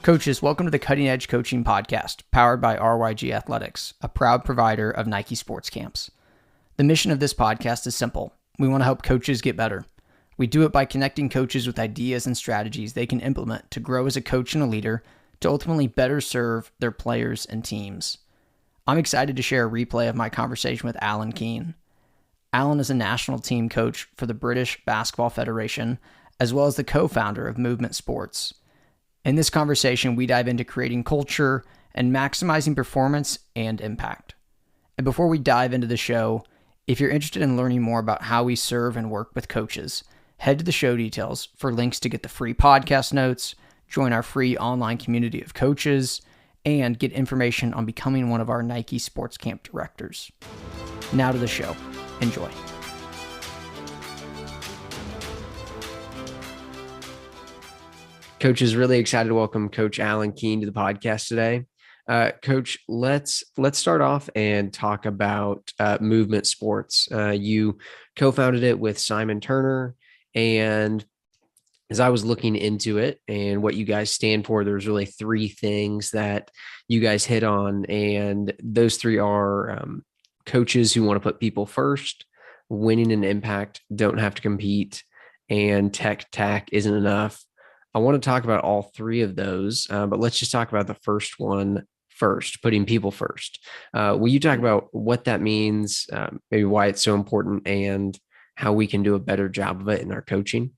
Coaches, welcome to the Cutting Edge Coaching Podcast, powered by RYG Athletics, a proud provider of Nike sports camps. The mission of this podcast is simple. We want to help coaches get better. We do it by connecting coaches with ideas and strategies they can implement to grow as a coach and a leader to ultimately better serve their players and teams. I'm excited to share a replay of my conversation with Alan Keane. Alan is a national team coach for the British Basketball Federation, as well as the co-founder of MVMT Sports. In this conversation, we dive into creating culture and maximizing performance and impact. And before we dive into the show, if you're interested in learning more about how we serve and work with coaches, head to the show details for links to get the free podcast notes, join our free online community of coaches, and get information on becoming one of our Nike Sports Camp directors. Now to the show. Enjoy. Coach is really excited to welcome Coach Alan Keane to the podcast today. Coach, let's start off and talk about MVMT Sports. You co-founded it with Simon Turner, and as I was looking into it and what you guys stand for, there's really three things that you guys hit on, and those three are coaches who want to put people first, winning an impact, don't have to compete, and tech tack isn't enough. I want to talk about all three of those, but let's just talk about the first one first, putting people first. Will you talk about what that means, maybe why it's so important, and how we can do a better job of it in our coaching?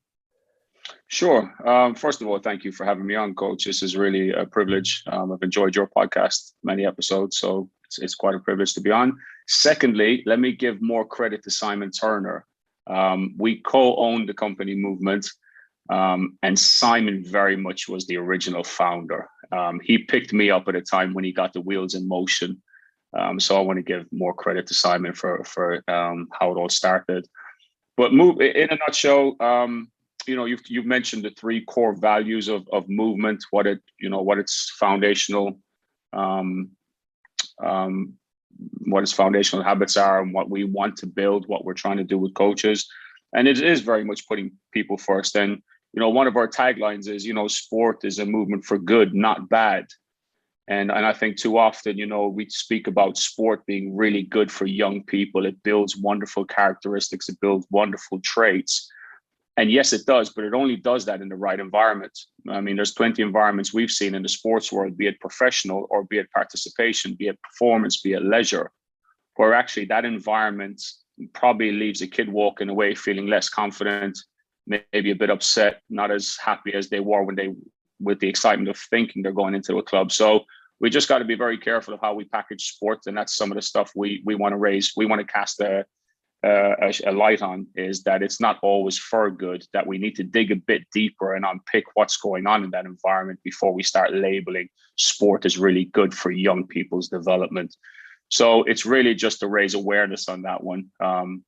Sure. First of all, thank you for having me on, Coach. This is really a privilege. I've enjoyed your podcast, many episodes, so it's quite a privilege to be on. Secondly, let me give more credit to Simon Turner. We co-owned the company MVMT. And Simon very much was the original founder. He picked me up at a time when he got the wheels in motion. So I want to give more credit to Simon for how it all started. But in a nutshell, you've mentioned the three core values of MVMT, what its foundational habits are, and what we want to build, what we're trying to do with coaches. And it is very much putting people first. And one of our taglines is, sport is a movement for good, not bad. And I think too often, we speak about sport being really good for young people. It builds wonderful characteristics. It builds wonderful traits. And yes, it does, but it only does that in the right environment. I mean, there's plenty of environments we've seen in the sports world, be it professional or be it participation, be it performance, be it leisure, where actually that environment probably leaves a kid walking away feeling less confident, maybe a bit upset, not as happy as they were with the excitement of thinking they're going into a club. So we just got to be very careful of how we package sport, and that's some of the stuff we want to raise. We want to cast a light on, is that it's not always for good, that we need to dig a bit deeper and unpick what's going on in that environment before we start labeling sport as really good for young people's development. So it's really just to raise awareness on that one. And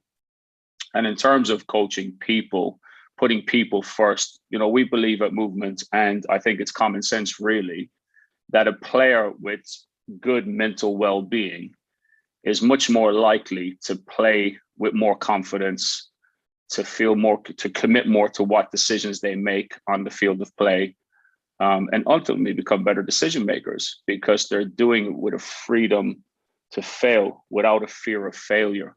in terms of coaching people, putting people first, we believe at MVMT, and I think it's common sense really, that a player with good mental well-being is much more likely to play with more confidence, to feel more, to commit more to what decisions they make on the field of play, and ultimately become better decision makers, because they're doing it with a freedom to fail without a fear of failure.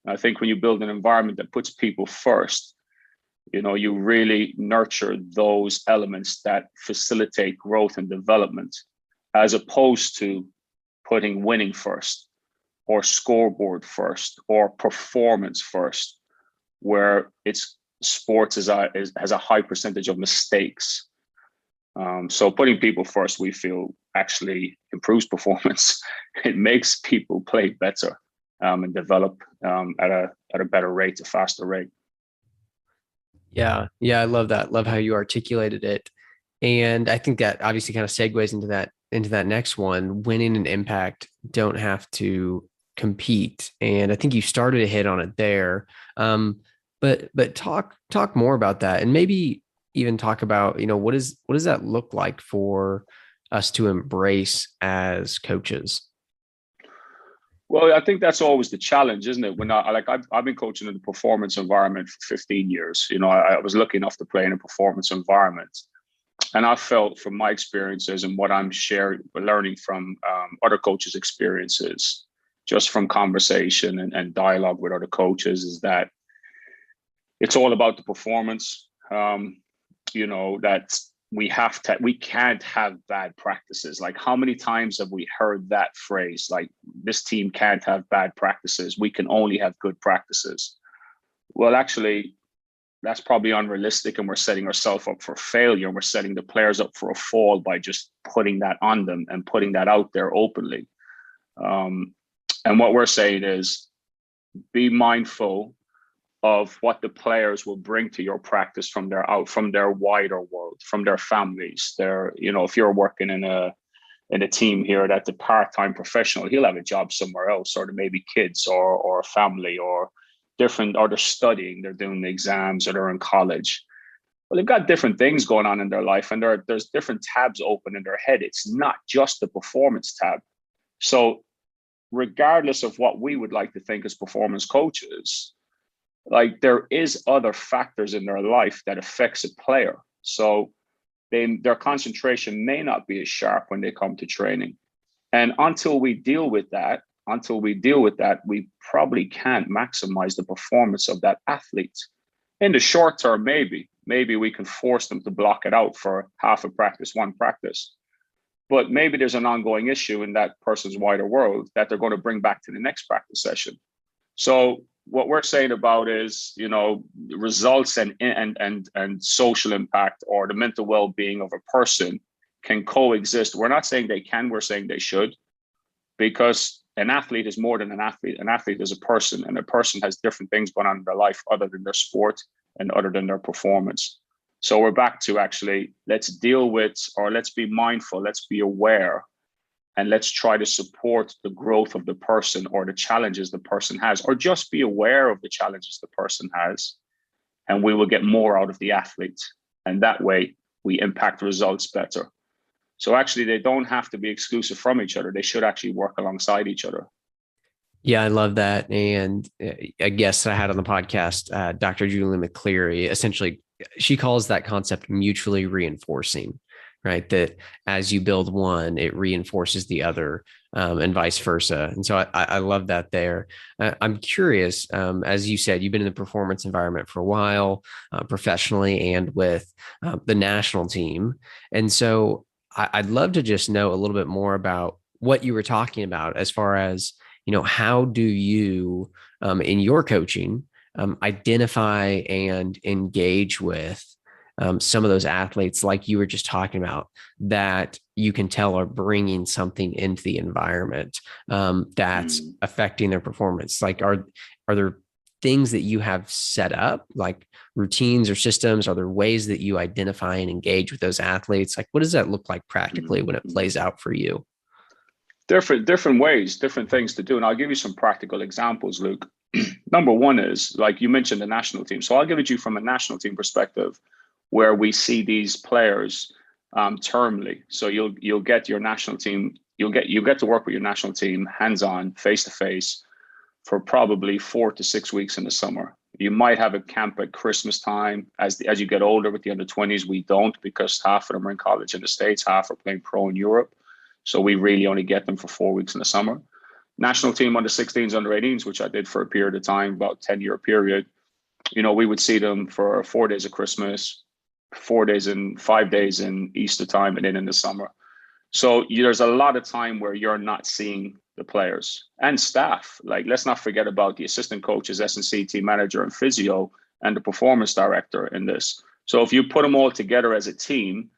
And I think when you build an environment that puts people first, you really nurture those elements that facilitate growth and development, as opposed to putting winning first, or scoreboard first, or performance first, where sports has a high percentage of mistakes. So putting people first, we feel, actually improves performance. It makes people play better and develop at a better rate, a faster rate. Yeah, I love that. Love how you articulated it. And I think that obviously kind of segues into that next one. Winning an impact, don't have to compete. And I think you started to hit on it there. But talk more about that, and maybe even talk about, what does that look like for us to embrace as coaches? Well, I think that's always the challenge, isn't it? When I've been coaching in the performance environment for 15 years. I was lucky enough to play in a performance environment. And I felt from my experiences and what I'm learning from other coaches' experiences, just from conversation and dialogue with other coaches, is that it's all about the performance. That we can't have bad practices. Like, how many times have we heard that phrase? Like, this team can't have bad practices. We can only have good practices. Well, actually, that's probably unrealistic, and we're setting ourselves up for failure. We're setting the players up for a fall by just putting that on them and putting that out there openly. And what we're saying is, be mindful of what the players will bring to your practice from their wider world, from their families. If you're working in a team here that's a part-time professional, he'll have a job somewhere else, or there may be kids or a family or different, or they're studying, they're doing the exams, or they're in college. Well, they've got different things going on in their life, and there's different tabs open in their head. It's not just the performance tab. So regardless of what we would like to think as performance coaches, like, there is other factors in their life that affects a player. So their concentration may not be as sharp when they come to training. And until we deal with that, we probably can't maximize the performance of that athlete. In the short term, maybe we can force them to block it out for half a practice, one practice. But maybe there's an ongoing issue in that person's wider world that they're going to bring back to the next practice session. So what we're saying about is, results and social impact, or the mental well-being of a person, can coexist. We're not saying they can, we're saying they should, because an athlete is more than an athlete. An athlete is a person, and a person has different things going on in their life other than their sport and other than their performance. So we're back to, actually, let's deal with, or let's be mindful, let's be aware, and let's try to support the growth of the person or the challenges the person has, or just be aware of the challenges the person has, and we will get more out of the athlete. And that way we impact results better. So actually, they don't have to be exclusive from each other. They should actually work alongside each other. Yeah, I love that. And a guest I had on the podcast, Dr. Julie McCleary, essentially, she calls that concept mutually reinforcing, right? That as you build one, it reinforces the other, and vice versa. And so I love that there. I'm curious, as you said, you've been in the performance environment for a while, professionally and with the national team. And so I'd love to just know a little bit more about what you were talking about, as far as, how do you, in your coaching, identify and engage with some of those athletes, like you were just talking about, that you can tell are bringing something into the environment that's affecting their performance? Like, are there things that you have set up, like routines or systems? Are there ways that you identify and engage with those athletes? Like, what does that look like practically when it plays out for you? Different ways, different things to do. And I'll give you some practical examples, Luke. Number one is, like you mentioned, the national team. So I'll give it to you from a national team perspective, where we see these players termly. So you'll get your national team, you get to work with your national team hands-on, face-to-face, for probably 4 to 6 weeks in the summer. You might have a camp at Christmas time. As you get older with the under 20s, we don't, because half of them are in college in the States, half are playing pro in Europe. So we really only get them for 4 weeks in the summer. National team under 16s, under 18s, which I did for a period of time, about 10-year period. We would see them for 4 days of Christmas, 5 days in Easter time, and then in the summer. So there's a lot of time where you're not seeing the players and staff. Like, let's not forget about the assistant coaches, S&C, team manager, and physio, and the performance director in this. So if you put them all together as a team,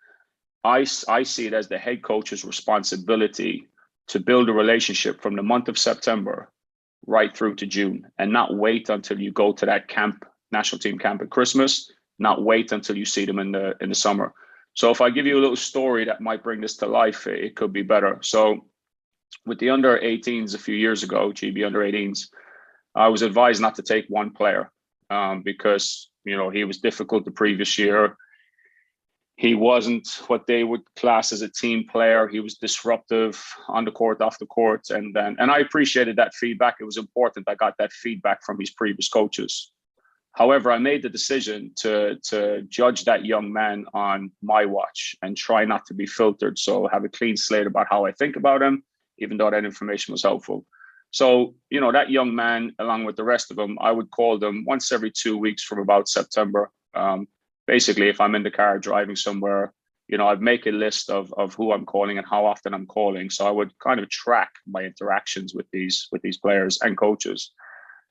I see it as the head coach's responsibility to build a relationship from the month of September right through to June, and not wait until you go to that camp, national team camp at Christmas, not wait until you see them in the summer. So if I give you a little story that might bring this to life, it could be better. So with the under 18s a few years ago, GB under 18s, I was advised not to take one player because, he was difficult the previous year. He wasn't what they would class as a team player. He was disruptive on the court, off the court. And I appreciated that feedback. It was important I got that feedback from his previous coaches. However, I made the decision to judge that young man on my watch and try not to be filtered. So have a clean slate about how I think about him, even though that information was helpful. So, that young man, along with the rest of them, I would call them once every 2 weeks from about September. Basically, if I'm in the car driving somewhere, I'd make a list of who I'm calling and how often I'm calling. So I would kind of track my interactions with these players and coaches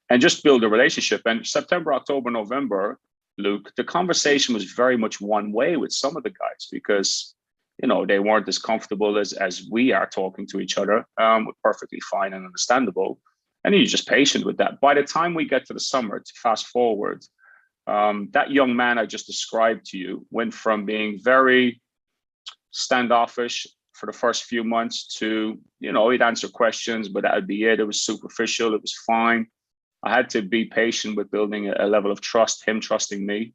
and just build a relationship. And September, October, November, Luke, the conversation was very much one way with some of the guys because, they weren't as comfortable as we are talking to each other, perfectly fine and understandable. And you're just patient with that. By the time we get to the summer, to fast forward, that young man I just described to you went from being very standoffish for the first few months to, he'd answer questions, but that would be it. It was superficial. It was fine. I had to be patient with building a level of trust, him trusting me.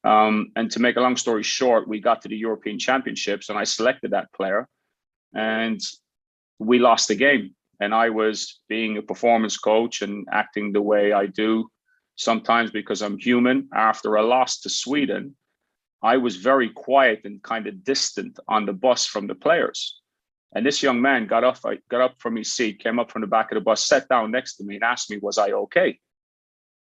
And to make a long story short, we got to the European Championships and I selected that player and we lost the game. And I was being a performance coach and acting the way I do sometimes because I'm human. After a loss to Sweden, I was very quiet and kind of distant on the bus from the players. And this young man got up from his seat, came up from the back of the bus, sat down next to me and asked me, was I okay?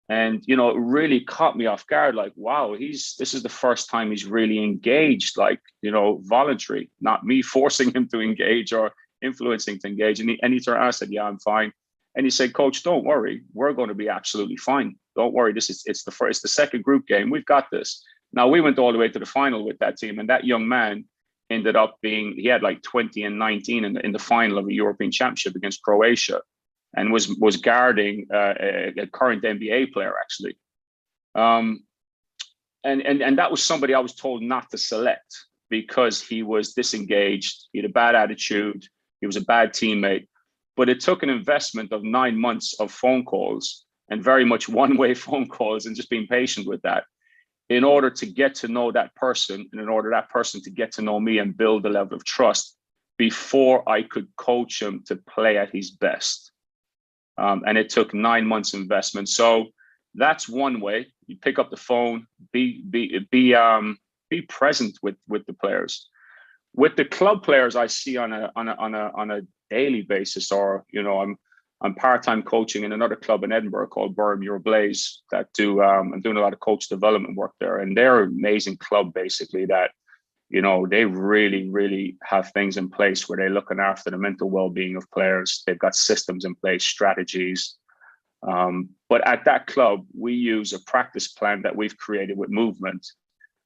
And, it really caught me off guard. Like, wow, this is the first time he's really engaged, like, voluntary, not me forcing him to engage or influencing to engage. And he turned, I said, yeah, I'm fine. And he said, Coach, don't worry. We're going to be absolutely fine. Don't worry. It's the second group game. We've got this. Now, we went all the way to the final with that team. And that young man ended up he had like 20 and 19 in the final of a European Championship against Croatia and was guarding a current NBA player, actually. And that was somebody I was told not to select because he was disengaged. He had a bad attitude. He was a bad teammate. But it took an investment of 9 months of phone calls and very much one-way phone calls and just being patient with that in order to get to know that person and in order that person to get to know me and build a level of trust before I could coach him to play at his best. And it took 9 months investment. So that's one way. You pick up the phone, be present with the players. With the club players I see on a daily basis, or I'm part-time coaching in another club in Edinburgh called Burham Your Blaze that I'm doing a lot of coach development work there, and they're an amazing club basically that they really, really have things in place where they're looking after the mental well-being of players. They've got systems in place, strategies. But at that club, we use a practice plan that we've created with movement.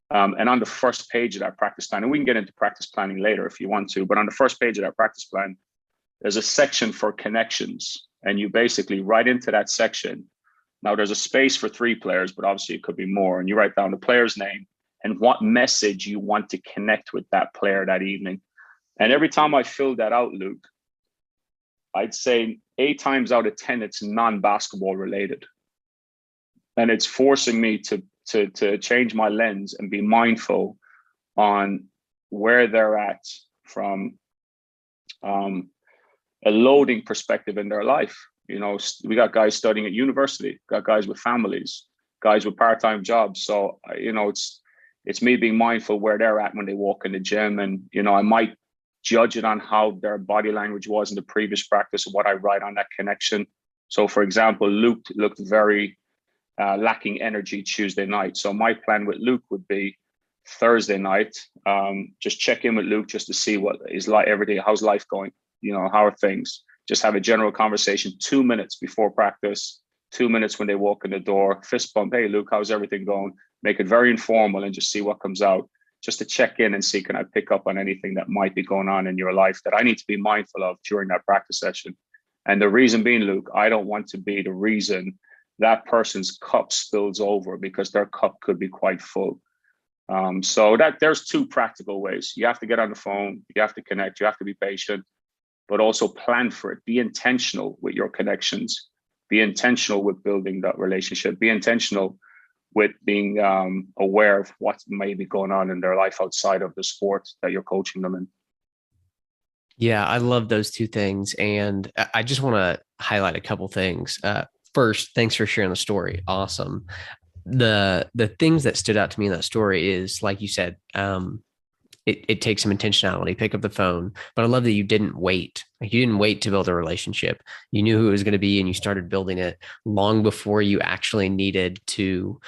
And on the first page of that practice plan, and we can get into practice planning later if you want to, but on the first page of that practice plan, there's a section for connections. And you basically write into that section. Now there's a space for 3 players, but obviously it could be more. And you write down the player's name and what message you want to connect with that player that evening. And every time I fill that out, Luke, I'd say 8 times out of 10, it's non-basketball related. And it's forcing me to change my lens and be mindful on where they're at from a loading perspective in their life. We got guys studying at university, got guys with families, guys with part-time jobs. So, it's me being mindful where they're at when they walk in the gym. And, I might judge it on how their body language was in the previous practice, what I write on that connection. So, for example, Luke looked very lacking energy Tuesday night. So my plan with Luke would be Thursday night, just check in with Luke just to see what is like every day. How's life going? How are things? Just have a general conversation 2 minutes before practice, 2 minutes when they walk in the door, fist bump. Hey, Luke, how's everything going? Make it very informal and just see what comes out, just to check in and see, can I pick up on anything that might be going on in your life that I need to be mindful of during that practice session? And the reason being, Luke, I don't want to be the reason that person's cup spills over because their cup could be quite full. So that there's 2 practical ways. You have to get on the phone, you have to connect, you have to be patient, but also plan for it. Be intentional with your connections. Be intentional with building that relationship. Be intentional with being aware of what may be going on in their life outside of the sport that you're coaching them in. Yeah, I love those 2 things. And I just want to highlight a couple things. First, thanks for sharing the story. Awesome. the things that stood out to me in that story is, like you said, it takes some intentionality. Pick up the phone, but I love that you didn't wait. Like, you didn't wait to build a relationship. You knew who it was going to be, and you started building it long before you actually needed to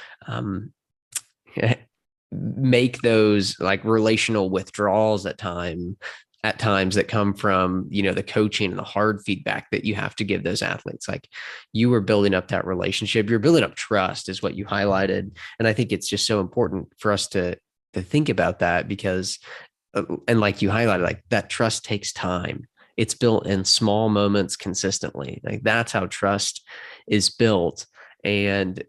make those like relational withdrawals at times that come from, the coaching and the hard feedback that you have to give those athletes. Like, you were building up that relationship, you're building up trust is what you highlighted. And I think it's just so important for us to think about that, because and like you highlighted, like, that trust takes time. It's built in small moments consistently. Like, that's how trust is built. And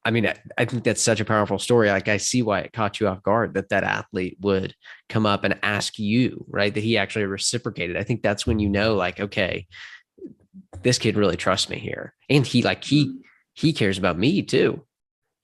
I mean, I think that's such a powerful story. Like, I see why it caught you off guard that athlete would come up and ask you, right? That he actually reciprocated. I think that's when, like, okay, this kid really trusts me here. And he cares about me too.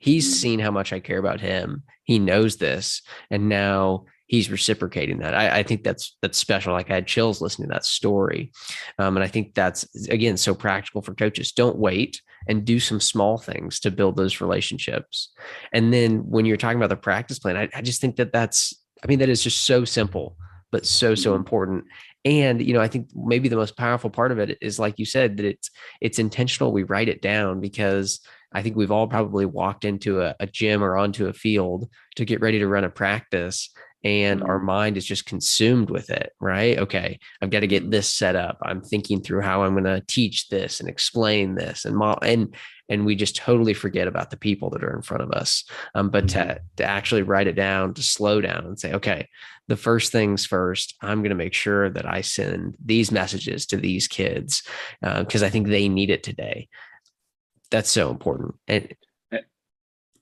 He's seen how much I care about him. He knows this. And now he's reciprocating that. I think that's special. Like, I had chills listening to that story. And I think that's, again, so practical for coaches. Don't wait, and do some small things to build those relationships. And then when you're talking about the practice plan, I just think that that is just so simple, but so important. And, I think maybe the most powerful part of it is, like you said, that it's intentional. We write it down, because I think we've all probably walked into a gym or onto a field to get ready to run a practice, and our mind is just consumed with it, right? Okay, I've got to get this set up. I'm thinking through how I'm going to teach this and explain this and we just totally forget about the people that are in front of us. But to actually write it down, to slow down and say, okay, the first things first, I'm going to make sure that I send these messages to these kids, because I think they need it today. That's so important. And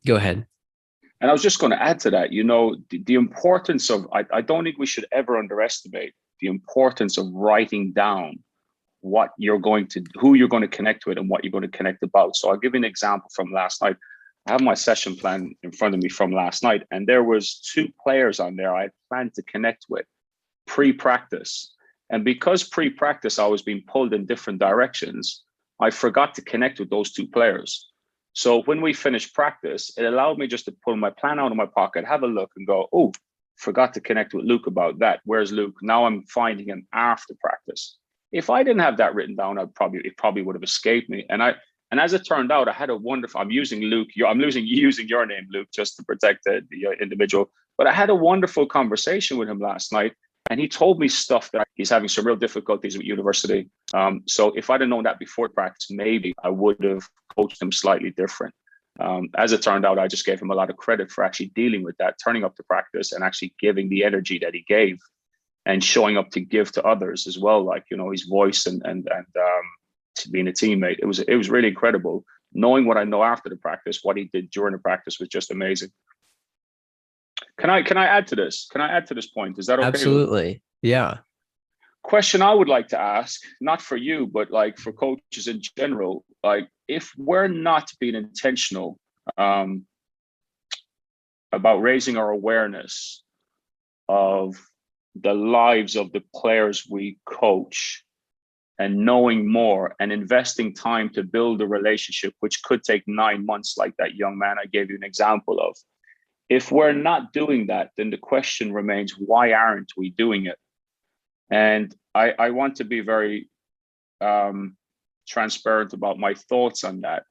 go ahead. And I was just going to add to that, the importance of, I don't think we should ever underestimate the importance of writing down who you're going to connect with and what you're going to connect about. So I'll give you an example from last night. I have my session plan in front of me from last night, and there was 2 players on there I had planned to connect with pre-practice. And because pre-practice I was being pulled in different directions, I forgot to connect with those 2 players. So when we finished practice, it allowed me just to pull my plan out of my pocket, have a look, and go, oh, forgot to connect with Luke about that. Where's Luke? Now I'm finding him after practice. If I didn't have that written down, it probably would have escaped me. And as it turned out, I had a wonderful, I'm using using your name, Luke, just to protect the individual. But I had a wonderful conversation with him last night. And he told me stuff that he's having some real difficulties with university. So if I'd have known that before practice, maybe I would have coached him slightly different. As it turned out, I just gave him a lot of credit for actually dealing with that, turning up to practice and actually giving the energy that he gave and showing up to give to others as well. Like, his voice and being a teammate. It was really incredible. Knowing what I know after the practice, what he did during the practice was just amazing. Can I add to this? Can I add to this point? Is that okay? Absolutely. Yeah. Question I would like to ask, not for you, but like for coaches in general, like, if we're not being intentional about raising our awareness of the lives of the players we coach and knowing more and investing time to build a relationship, which could take 9 months, like that young man I gave you an example of. If we're not doing that, then the question remains, why aren't we doing it? And I want to be very transparent about my thoughts on that.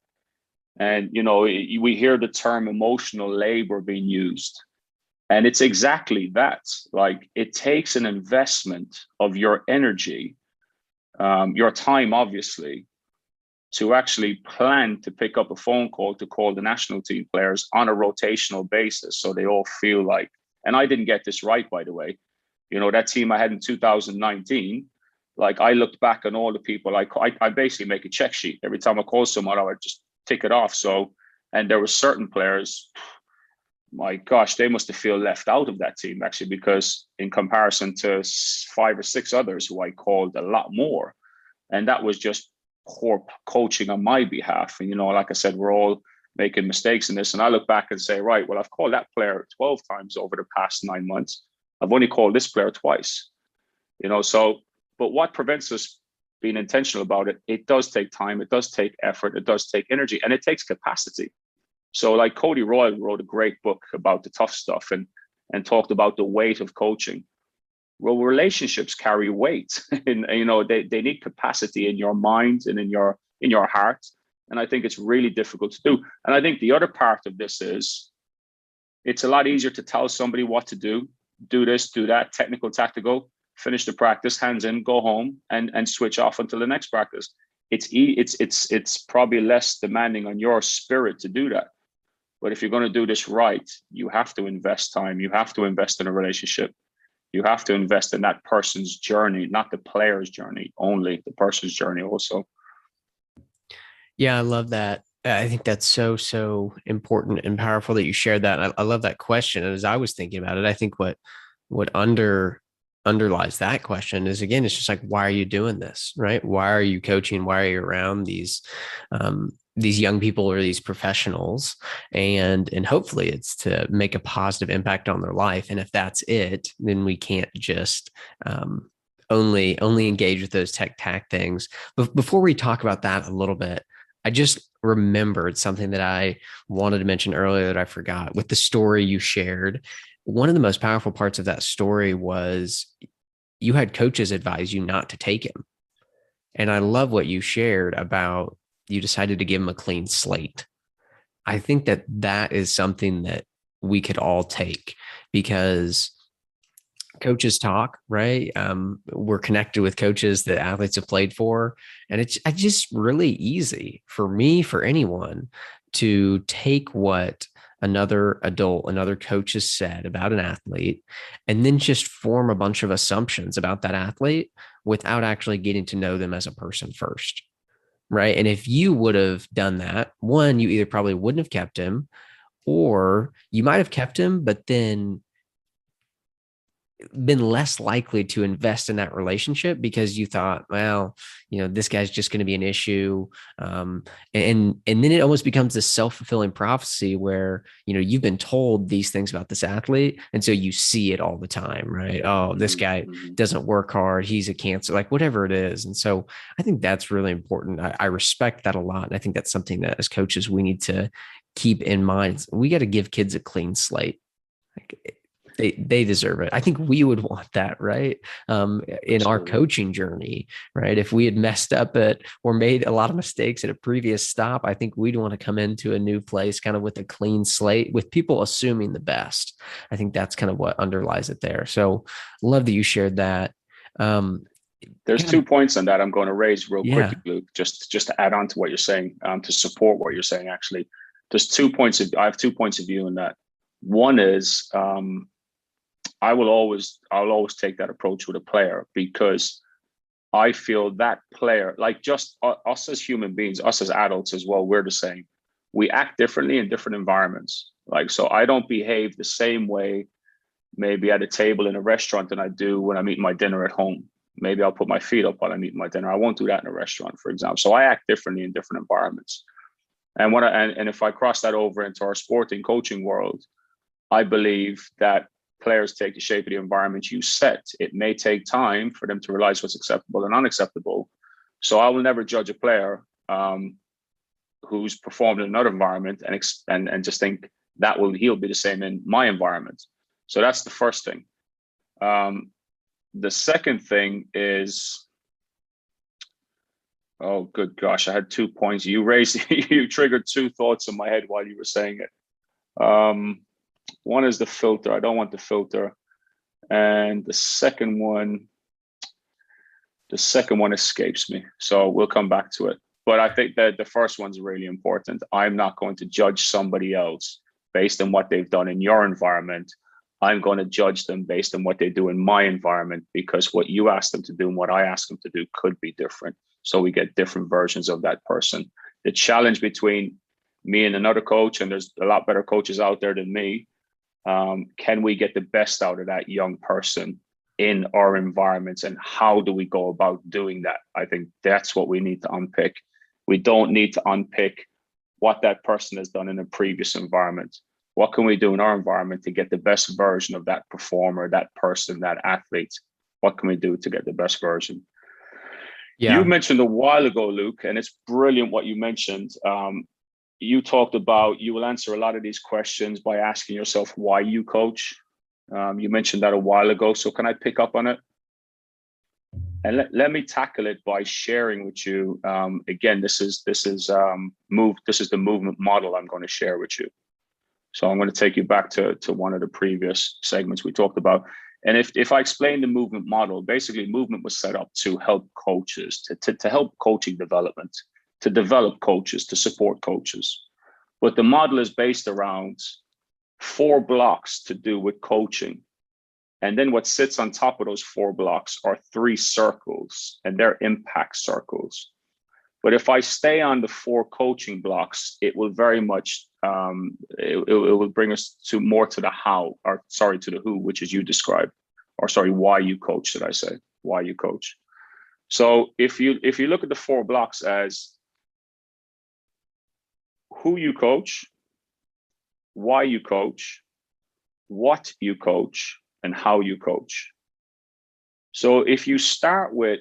And, we hear the term emotional labor being used. And it's exactly that. Like, it takes an investment of your energy, your time, obviously, to actually plan to pick up a phone call to call the national team players on a rotational basis. So they all feel like, and I didn't get this right, by the way, that team I had in 2019, like, I looked back on all the people, I basically make a check sheet. Every time I call someone, I would just tick it off. So, and there were certain players, my gosh, they must have felt left out of that team, actually, because in comparison to 5 or 6 others who I called a lot more, and that was just poor coaching on my behalf. And, like I said, we're all making mistakes in this. And I look back and say, right, well, I've called that player 12 times over the past 9 months. I've only called this player twice, so, but what prevents us being intentional about it? It does take time. It does take effort. It does take energy, and it takes capacity. So like Cody Royal wrote a great book about the tough stuff and talked about the weight of coaching. Well, relationships carry weight, and they need capacity in your mind and in your heart. And I think it's really difficult to do. And I think the other part of this is it's a lot easier to tell somebody what to do this, do that, technical, tactical, finish the practice, hands in, go home, and switch off until the next practice. It's probably less demanding on your spirit to do that. But if you're going to do this right, you have to invest time. You have to invest in a relationship. You have to invest in that person's journey, not the player's journey only, the person's journey also. Yeah, I love that. I think that's so important and powerful that you shared that. I love that question. And as I was thinking about it, I think what underlies that question is, again, it's just like, why are you doing this, right? Why are you coaching? Why are you around these young people or these professionals? And hopefully it's to make a positive impact on their life. And if that's it, then we can't just only engage with those tech things. But before we talk about that a little bit, I just remembered something that I wanted to mention earlier that I forgot. With the story you shared, one of the most powerful parts of that story was you had coaches advise you not to take him. And I love what you shared about you decided to give him a clean slate. I think that is something that we could all take, because coaches talk, right? We're connected with coaches that athletes have played for. And it's just really easy for me, for anyone, to take what another adult, another coach has said about an athlete, and then just form a bunch of assumptions about that athlete without actually getting to know them as a person first. Right. And if you would have done that, one, you either probably wouldn't have kept him, or you might have kept him, but then been less likely to invest in that relationship because you thought, well, this guy's just going to be an issue. And then it almost becomes this self-fulfilling prophecy where, you've been told these things about this athlete. And so you see it all the time, right? Oh, this guy doesn't work hard. He's a cancer, like whatever it is. And so I think that's really important. I respect that a lot. And I think that's something that as coaches, we need to keep in mind. We got to give kids a clean slate. They deserve it. I think we would want that, right? In our coaching journey, right? If we had messed up or made a lot of mistakes at a previous stop, I think we'd want to come into a new place kind of with a clean slate, with people assuming the best. I think that's kind of what underlies it there. So love that you shared that. There's 2 points on that I'm going to raise real quickly, Luke, just to add on to what you're saying, to support what you're saying. Actually, there's 2 points I have 2 points of view in that. One is, I'll always take that approach with a player, because I feel that player, like just us as human beings, us as adults as well, we're the same. We act differently in different environments. Like, so I don't behave the same way maybe at a table in a restaurant than I do when I'm eating my dinner at home. Maybe I'll put my feet up while I'm eating my dinner. I won't do that in a restaurant, for example. So I act differently in different environments. And and if I cross that over into our sporting coaching world, I believe that players take the shape of the environment you set. It may take time for them to realize what's acceptable and unacceptable. So I will never judge a player who's performed in another environment and just think that he'll be the same in my environment. So that's the first thing. The second thing is, oh, good gosh, I had 2 points. You triggered 2 thoughts in my head while you were saying it. One is the filter. I don't want the filter. And the second one escapes me. So we'll come back to it. But I think that the first one's really important. I'm not going to judge somebody else based on what they've done in your environment. I'm going to judge them based on what they do in my environment, because what you ask them to do and what I ask them to do could be different. So we get different versions of that person. The challenge between me and another coach, and there's a lot better coaches out there than me, can we get the best out of that young person in our environments, and how do we go about doing that? I think that's what we need to unpick. We don't need to unpick what that person has done in a previous environment. What can we do in our environment to get the best version of that performer, that person, that athlete? What can we do to get the best version? Yeah. You mentioned a while ago, Luke, and it's brilliant what you mentioned. you talked about you will answer a lot of these questions by asking yourself why you coach. You mentioned that a while ago. So can I pick up on it? And let me tackle it by sharing with you. Again, this is the movement model I'm going to share with you. So I'm going to take you back to one of the previous segments we talked about. And if I explain the movement model, basically movement was set up to help coaches, to help coaching development, to develop coaches, to support coaches. But the model is based around 4 blocks to do with coaching. And then what sits on top of those 4 blocks are 3 circles, and they're impact circles. But if I stay on the 4 coaching blocks, it will very much, it will bring us to more to the how, or sorry, to the who, which is you described, or sorry, why you coach, should I say, why you coach. So if you look at the 4 blocks as who you coach, why you coach, what you coach, and how you coach. So if you start with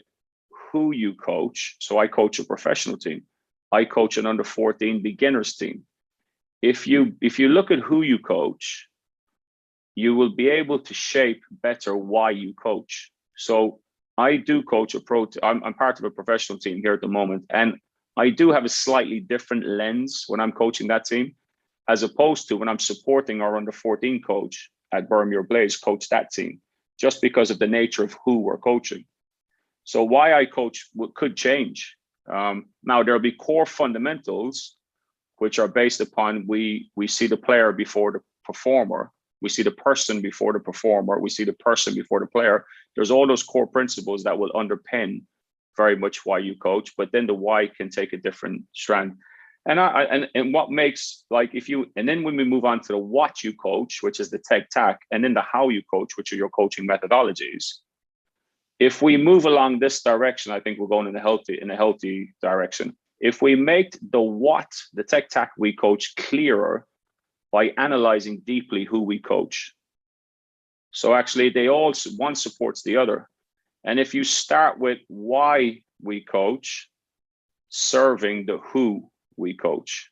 who you coach, so I coach a professional team, I coach an under 14 beginners team. If you look at who you coach, you will be able to shape better why you coach. So I do coach I'm part of a professional team here at the moment, and I do have a slightly different lens when I'm coaching that team, as opposed to when I'm supporting our under 14 coach at Bermuir Blaze, coach that team, just because of the nature of who we're coaching. So why I coach could change. Now there'll be core fundamentals, which are based upon we see the player before the performer, we see the person before the performer, we see the person before the player. There's all those core principles that will underpin very much why you coach, but then the why can take a different strand. And what makes, like, and then when we move on to the what you coach, which is the tech tack, and then the how you coach, which are your coaching methodologies. If we move along this direction, I think we're going in a healthy direction. If we make the what, the tech tack we coach, clearer by analyzing deeply who we coach. So actually one supports the other. And if you start with why we coach, serving the who we coach,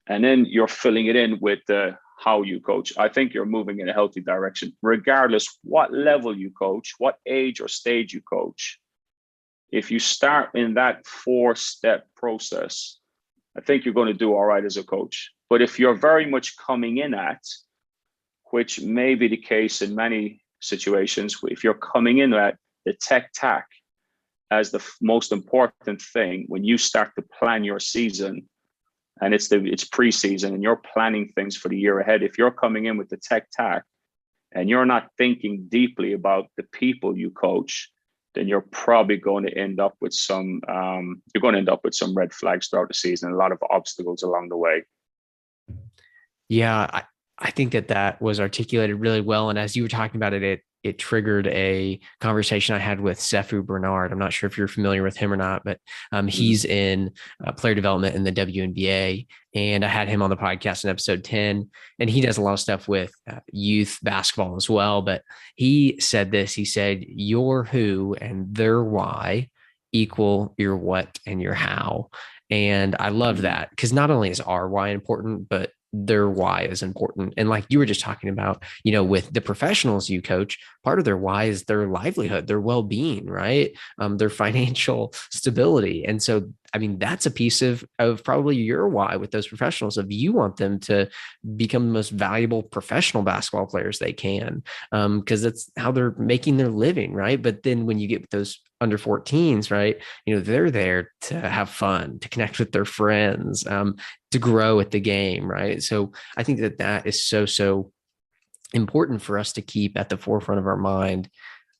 and then you're filling it in with the how you coach, I think you're moving in a healthy direction, regardless what level you coach, what age or stage you coach. If you start in that 4-step process, I think you're going to do all right as a coach. But if you're very much coming in at, which may be the case in many situations, if you're coming in at the tech tack as the most important thing when you start to plan your season, and it's preseason and you're planning things for the year ahead, if you're coming in with the tech tack and you're not thinking deeply about the people you coach, then you're probably going to end up with some red flags throughout the season, a lot of obstacles along the way. Yeah, I think that was articulated really well. And as you were talking about it, it triggered a conversation I had with Sefu Bernard. I'm not sure if you're familiar with him or not, but he's in player development in the WNBA. And I had him on the podcast in episode 10, and he does a lot of stuff with youth basketball as well. But he said this, he said, your who and their why equal your what and your how. And I love that, because not only is our why important, but their why is important. And like you were just talking about, with the professionals you coach, part of their why is their livelihood, their well-being, right? Their financial stability. And so, I mean, that's a piece of probably your why with those professionals, if you want them to become the most valuable professional basketball players they can, because that's how they're making their living, right? But then when you get those under 14s, right, they're there to have fun, to connect with their friends, to grow at the game, right? So I think that is so important for us to keep at the forefront of our mind.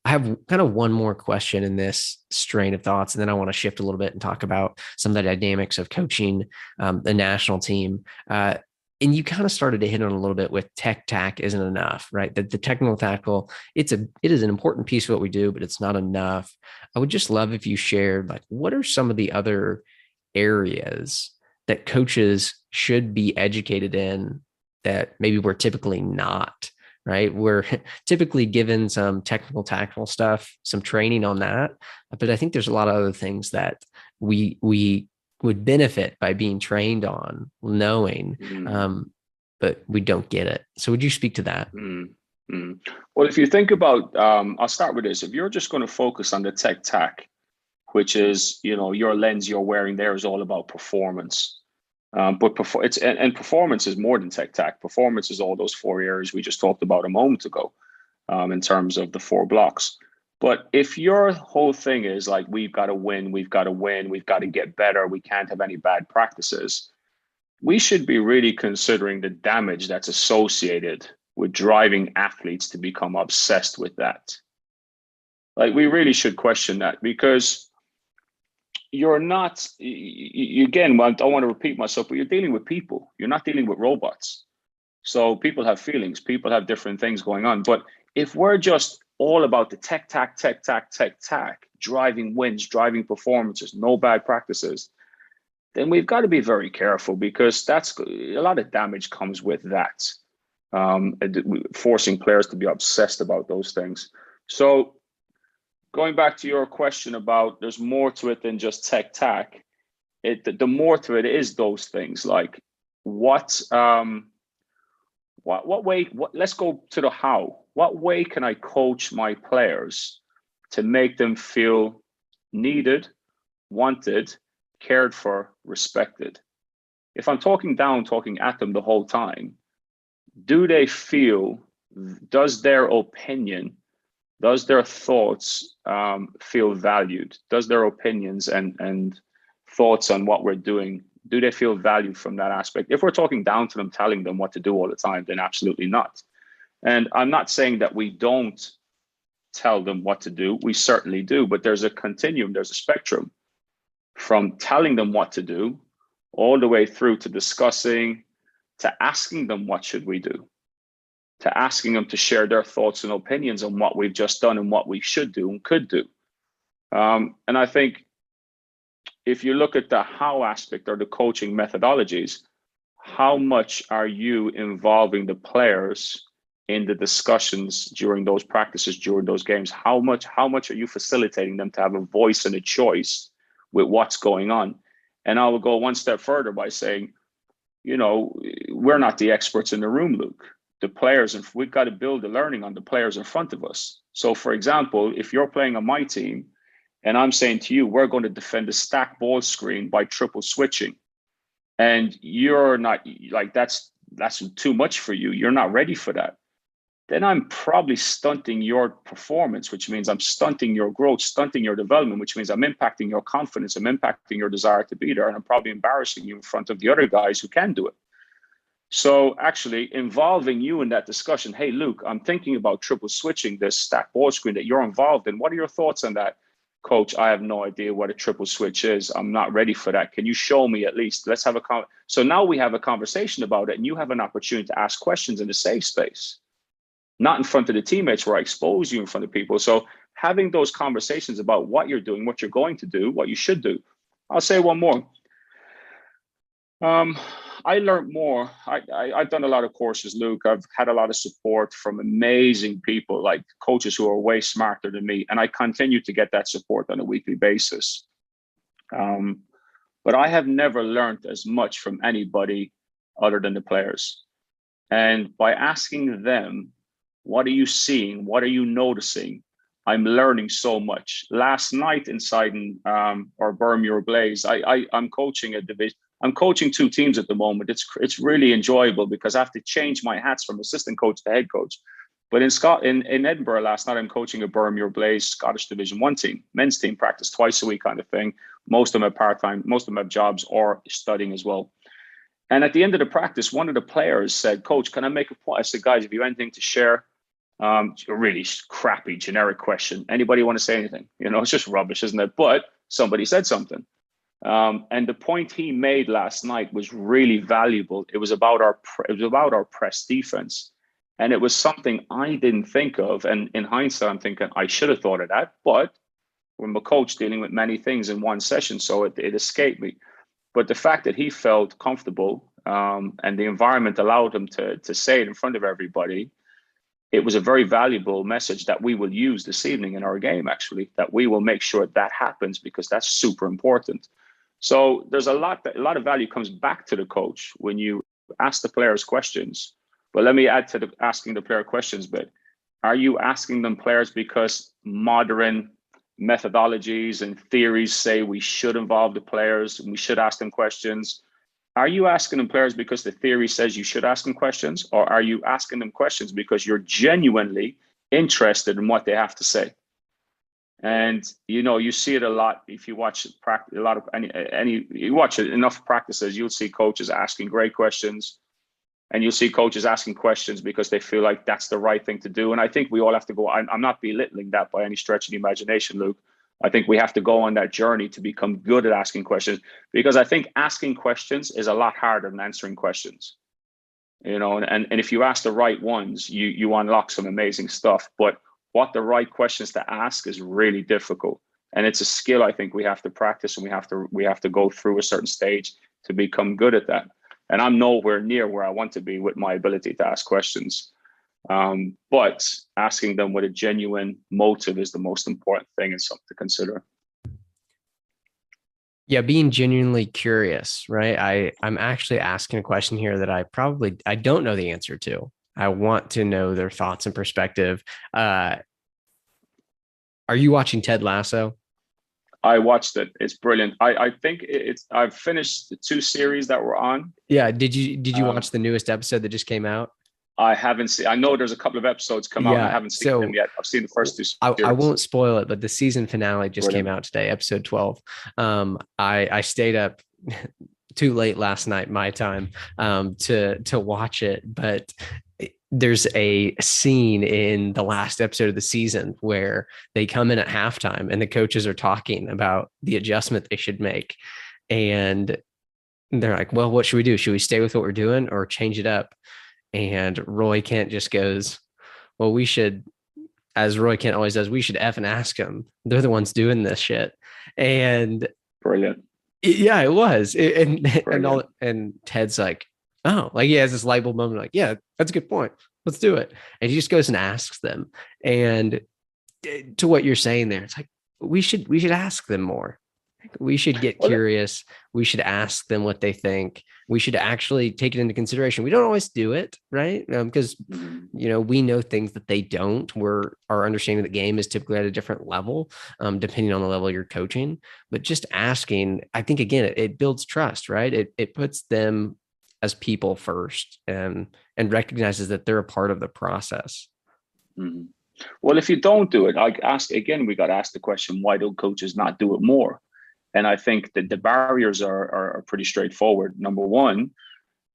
I have kind of one more question in this strain of thoughts, and then I want to shift a little bit and talk about some of the dynamics of coaching the national team. And you kind of started to hit on a little bit with tech tack isn't enough, right? That the technical tackle, it is an important piece of what we do, but it's not enough. I would just love if you shared, like, what are some of the other areas that coaches should be educated in that maybe we're typically not, right? We're typically given some technical tackle stuff, some training on that, but I think there's a lot of other things that we would benefit by being trained on, knowing, but we don't get it. So would you speak to that? Well, if you think about, I'll start with this. If you're just going to focus on the tech tack, which is, your lens you're wearing there is all about performance. But performance is more than tech tack. Performance is all those 4 areas we just talked about a moment ago, in terms of the 4 blocks. But if your whole thing is like, we've got to win, we've got to get better, we can't have any bad practices, we should be really considering the damage that's associated with driving athletes to become obsessed with that. Like, we really should question that, because you're not, again, I don't want to repeat myself, but you're dealing with people. You're not dealing with robots. So people have feelings, people have different things going on. But if we're just all about the tech tack, driving wins, driving performances, no bad practices, then we've got to be very careful, because that's a lot of damage comes with that. Forcing players to be obsessed about those things. So going back to your question about, there's more to it than just tech tack. The more to it is those things, like what way, let's go to the how. What way can I coach my players to make them feel needed, wanted, cared for, respected? If I'm talking at them the whole time, do they feel, does their opinion, does their thoughts feel valued? Does their opinions and thoughts on what we're doing, do they feel valued from that aspect? If we're talking down to them, telling them what to do all the time, then absolutely not. And I'm not saying that we don't tell them what to do. We certainly do, but there's a continuum, there's a spectrum from telling them what to do all the way through to discussing, to asking them what should we do, to asking them to share their thoughts and opinions on what we've just done and what we should do and could do. And I think if you look at the how aspect or the coaching methodologies, how much are you involving the players in the discussions during those practices, during those games? How much are you facilitating them to have a voice and a choice with what's going on? And I will go one step further by saying, we're not the experts in the room, Luke. The players, and we've got to build the learning on the players in front of us. So for example, if you're playing on my team and I'm saying to you, we're going to defend a stack ball screen by triple switching, and you're not, like, that's too much for you, you're not ready for that, then I'm probably stunting your performance, which means I'm stunting your growth, stunting your development, which means I'm impacting your confidence, I'm impacting your desire to be there, and I'm probably embarrassing you in front of the other guys who can do it. So actually involving you in that discussion, hey, Luke, I'm thinking about triple switching this stack ball screen that you're involved in. What are your thoughts on that? Coach, I have no idea what a triple switch is. I'm not ready for that. Can you show me at least? Let's have so now we have a conversation about it, and you have an opportunity to ask questions in a safe space, not in front of the teammates where I expose you in front of people. So having those conversations about what you're doing, what you're going to do, what you should do. I'll say one more. I learned more. I've done a lot of courses, Luke. I've had a lot of support from amazing people, like coaches who are way smarter than me. And I continue to get that support on a weekly basis. But I have never learned as much from anybody other than the players. And by asking them, what are you seeing? What are you noticing? I'm learning so much. Last night inside our Bermuda Blaze, I'm coaching a division. I'm coaching 2 teams at the moment. It's really enjoyable because I have to change my hats from assistant coach to head coach. But in Edinburgh last night, I'm coaching a Bermuda Blaze Scottish Division 1 team, men's team, practice twice a week kind of thing. Most of them are part-time, most of them have jobs or studying as well. And at the end of the practice, one of the players said, Coach, can I make a point? I said, guys, if you have anything to share, a really crappy, generic question. Anybody want to say anything? It's just rubbish, isn't it? But somebody said something. And the point he made last night was really valuable. It was about our press defense, and it was something I didn't think of. And in hindsight, I'm thinking I should have thought of that. But I'm a coach dealing with many things in one session, so it escaped me. But the fact that he felt comfortable and the environment allowed him to say it in front of everybody, it was a very valuable message that we will use this evening in our game. Actually, that we will make sure that happens because that's super important. So there's a lot of value comes back to the coach when you ask the players questions. But let me add to the asking the player questions bit. Are you asking them players because modern methodologies and theories say we should involve the players and we should ask them questions? Are you asking them players because the theory says you should ask them questions, or are you asking them questions because you're genuinely interested in what they have to say? And you see it a lot if you watch a lot of you watch it enough practices, you'll see coaches asking great questions, and you'll see coaches asking questions because they feel like that's the right thing to do. And I think we all have to go. I'm not belittling that by any stretch of the imagination, Luke. I think we have to go on that journey to become good at asking questions, because I think asking questions is a lot harder than answering questions. And if you ask the right ones, you unlock some amazing stuff. But what the right questions to ask is really difficult. And it's a skill I think we have to practice, and we have to go through a certain stage to become good at that. And I'm nowhere near where I want to be with my ability to ask questions. But asking them with a genuine motive is the most important thing, and something to consider. Yeah, being genuinely curious, right? I'm actually asking a question here that I don't know the answer to. I want to know their thoughts and perspective. Are you watching Ted Lasso? I watched it. It's brilliant. I think I've finished the 2 series that were on. Yeah. Did you watch the newest episode that just came out? I haven't seen. I know there's a couple of episodes come out. And I haven't seen them yet. I've seen the first 2 series. I won't spoil it, but the season finale just came out today, episode 12. I stayed up too late last night, my time, to watch it, but there's a scene in the last episode of the season where they come in at halftime and the coaches are talking about the adjustment they should make. And they're like, well, what should we do? Should we stay with what we're doing or change it up? And Roy Kent just goes, well, we should, as Roy Kent always does, we should F and ask them. They're the ones doing this shit. And brilliant. Yeah, it was. And Ted's like, oh, like he has this light bulb moment, like, yeah, that's a good point. Let's do it. And he just goes and asks them. And to what you're saying there, it's like we should ask them more. We should get curious. We should ask them what they think. We should actually take it into consideration. We don't always do it, right? Because we know things that they don't. Our understanding of the game is typically at a different level, depending on the level you're coaching. But just asking, I think again, it builds trust, right? It puts them as people first, and recognizes that they're a part of the process. Mm-hmm. Well, if you don't do it, we got to ask the question, why don't coaches not do it more? And I think that the barriers are pretty straightforward. Number one,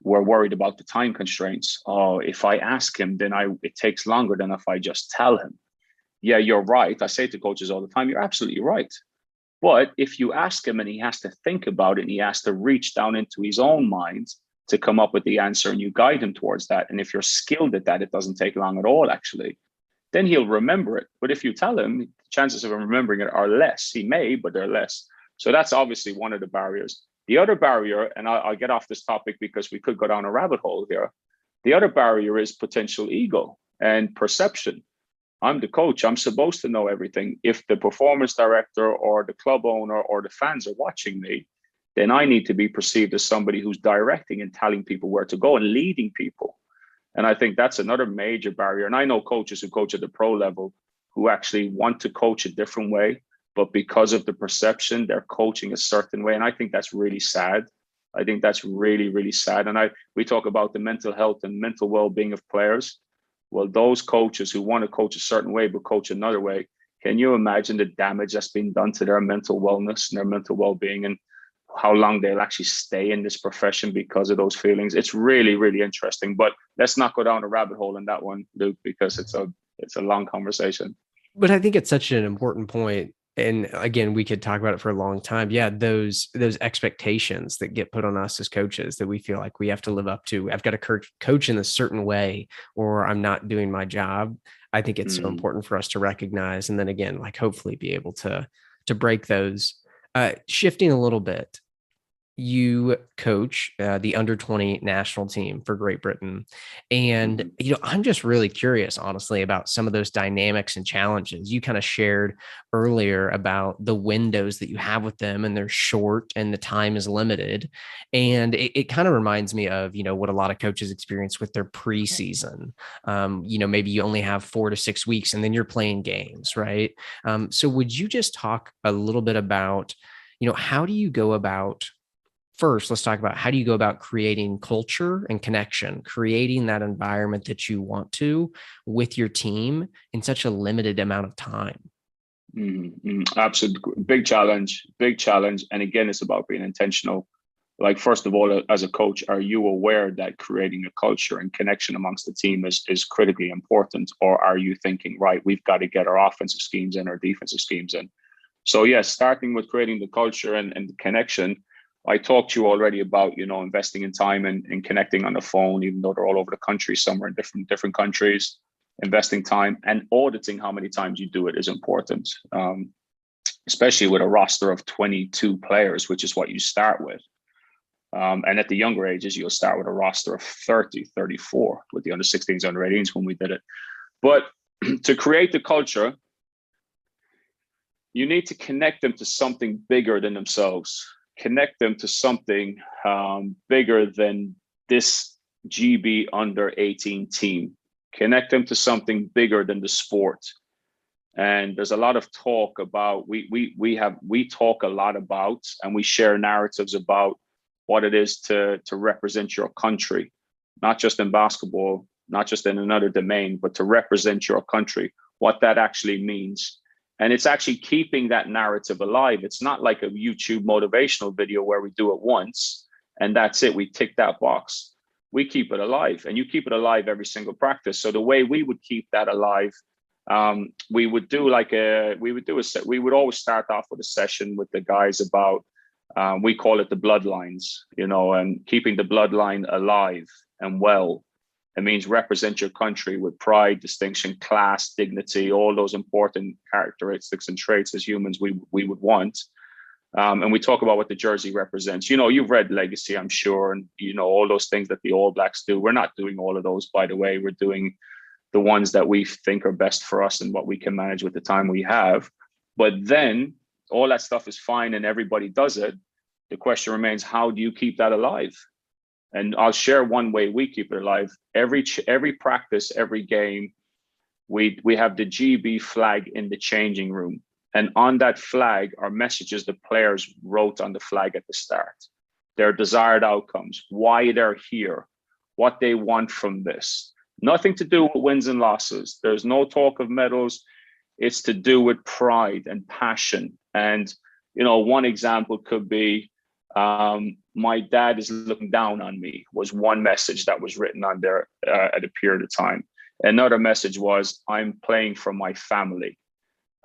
we're worried about the time constraints. Oh, if I ask him, then it takes longer than if I just tell him. Yeah, you're right. I say to coaches all the time, you're absolutely right. But if you ask him and he has to think about it, and he has to reach down into his own mind to come up with the answer, and you guide him towards that, and if you're skilled at that, it doesn't take long at all, actually, then he'll remember it. But if you tell him, the chances of him remembering it are less. He may, but they're less. So that's obviously one of the barriers. The other barrier, and I'll get off this topic because we could go down a rabbit hole here. The other barrier is potential ego and perception. I'm the coach. I'm supposed to know everything. If the performance director or the club owner or the fans are watching me, then I need to be perceived as somebody who's directing and telling people where to go and leading people. And I think that's another major barrier. And I know coaches who coach at the pro level who actually want to coach a different way, but because of the perception, they're coaching a certain way. And I think that's really sad. I think that's really, really sad. And we talk about the mental health and mental well-being of players. Well, those coaches who want to coach a certain way, but coach another way, can you imagine the damage that's been done to their mental wellness and their mental well-being, and how long they'll actually stay in this profession because of those feelings? It's really, really interesting. But let's not go down a rabbit hole in that one, Luke, because it's a long conversation. But I think it's such an important point. And again, we could talk about it for a long time. Yeah, those expectations that get put on us as coaches that we feel like we have to live up to. I've got to coach in a certain way, or I'm not doing my job. I think it's so important for us to recognize, and then again, like hopefully be able to break those. Shifting a little bit, you coach the under 20 national team for Great Britain. And, I'm just really curious, honestly, about some of those dynamics and challenges. You kind of shared earlier about the windows that you have with them, and they're short and the time is limited. And it kind of reminds me of, what a lot of coaches experience with their preseason. Maybe you only have 4 to 6 weeks and then you're playing games, right? So would you just talk a little bit about, how do you go about first, let's talk about how do you go about creating culture and connection, creating that environment that you want to with your team in such a limited amount of time? Absolutely. Big challenge. And again, it's about being intentional. Like, first of all, as a coach, are you aware that creating a culture and connection amongst the team is critically important? Or are you thinking, right, we've got to get our offensive schemes in, our defensive schemes in? So yes, starting with creating the culture and the connection. I talked to you already about, investing in time and connecting on the phone, even though they're all over the country, somewhere in different countries. Investing time and auditing how many times you do it is important, especially with a roster of 22 players, which is what you start with. And at the younger ages, you'll start with a roster of 30, 34 with the under 16s, under 18s when we did it. But to create the culture, you need to connect them to something bigger than themselves. Connect them to something bigger than this GB under 18 team. Connect them to something bigger than the sport. And there's a lot of talk about, we talk a lot about, and we share narratives about what it is to represent your country, not just in basketball, not just in another domain, but to represent your country, what that actually means. And it's actually keeping that narrative alive. It's not like a YouTube motivational video where we do it once and that's it. We tick that box. We keep it alive, and you keep it alive every single practice. So the way we would keep that alive, we would always start off with a session with the guys about, we call it the bloodlines, and keeping the bloodline alive and well. It means represent your country with pride, distinction, class, dignity, all those important characteristics and traits as humans we would want. And we talk about what the jersey represents. You've read Legacy, I'm sure, and all those things that the All Blacks do. We're not doing all of those, by the way. We're doing the ones that we think are best for us and what we can manage with the time we have. But then all that stuff is fine and everybody does it. The question remains, how do you keep that alive? And I'll share one way we keep it alive. Every practice, every game, we have the GB flag in the changing room. And on that flag are messages the players wrote on the flag at the start. Their desired outcomes, why they're here, what they want from this. Nothing to do with wins and losses. There's no talk of medals. It's to do with pride and passion. And, one example could be, my dad is looking down on me was one message that was written on there at a period of time. Another message was, I'm playing for my family.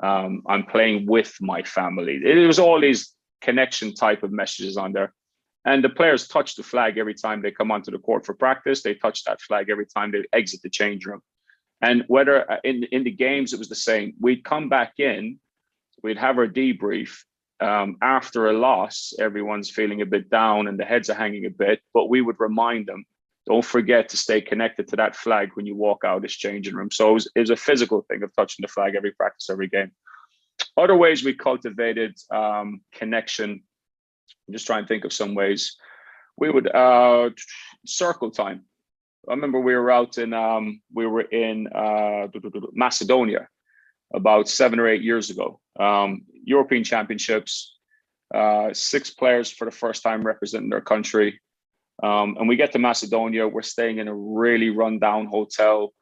I'm playing with my family. It was all these connection type of messages on there. And the players touch the flag every time they come onto the court for practice. They touch that flag every time they exit the change room. And whether in the games, it was the same. We'd come back in, we'd have our debrief. After a loss, everyone's feeling a bit down and the heads are hanging a bit, but we would remind them, don't forget to stay connected to that flag when you walk out this changing room. So it was a physical thing of touching the flag every practice, every game. Other ways we cultivated connection, I'm just trying to think of some ways. We would circle time. I remember we were in Macedonia about 7 or 8 years ago. European Championships, 6 players for the first time representing their country. And we get to Macedonia, we're staying in a really rundown hotel.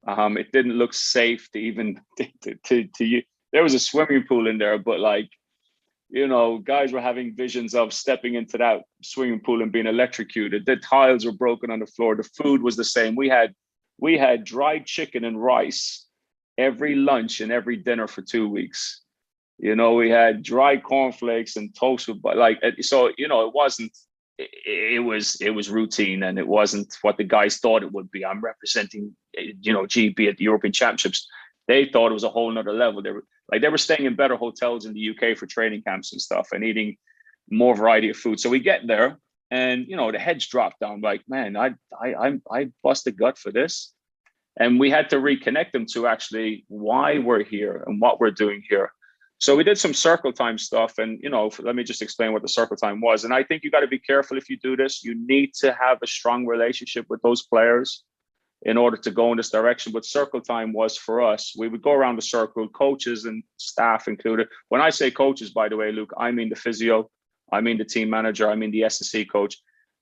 It didn't look safe to even to you. There was a swimming pool in there, but guys were having visions of stepping into that swimming pool and being electrocuted. The tiles were broken on the floor. The food was the same. We had dried chicken and rice every lunch and every dinner for 2 weeks. We had dry cornflakes and toast with, it was routine, and it wasn't what the guys thought it would be. I'm representing, GB at the European Championships. They thought it was a whole nother level. They were staying in better hotels in the UK for training camps and stuff, and eating more variety of food. So we get there, and the heads drop down. Like, man, I bust a gut for this, and we had to reconnect them to actually why we're here and what we're doing here. So we did some circle time stuff, and let me just explain what the circle time was. And I think you got to be careful if you do this. You need to have a strong relationship with those players in order to go in this direction. But circle time was for us. We would go around the circle, coaches and staff included. When I say coaches, by the way, Luke, I mean the physio, I mean the team manager, I mean the S&C coach.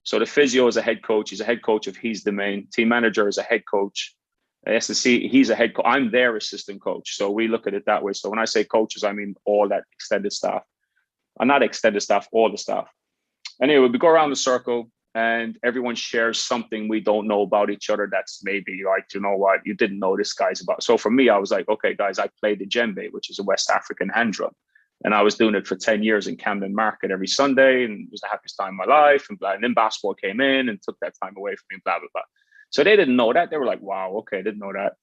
So the physio is a head coach. He's a head coach if he's the main. Team manager is a head coach. S&C, he's a head coach. I'm their assistant coach. So we look at it that way. So when I say coaches, I mean all that extended staff. I'm not extended staff, all the staff. Anyway, we go around the circle, and everyone shares something we don't know about each other. That's maybe like, you know what, you didn't know this guy's about. So for me, I was like, okay, guys, I played the djembe, which is a West African hand drum. And I was doing it for 10 years in Camden Market every Sunday, and it was the happiest time of my life. And then basketball came in and took that time away from me, blah, blah, blah. So they didn't know that. They were like, wow, okay, didn't know that.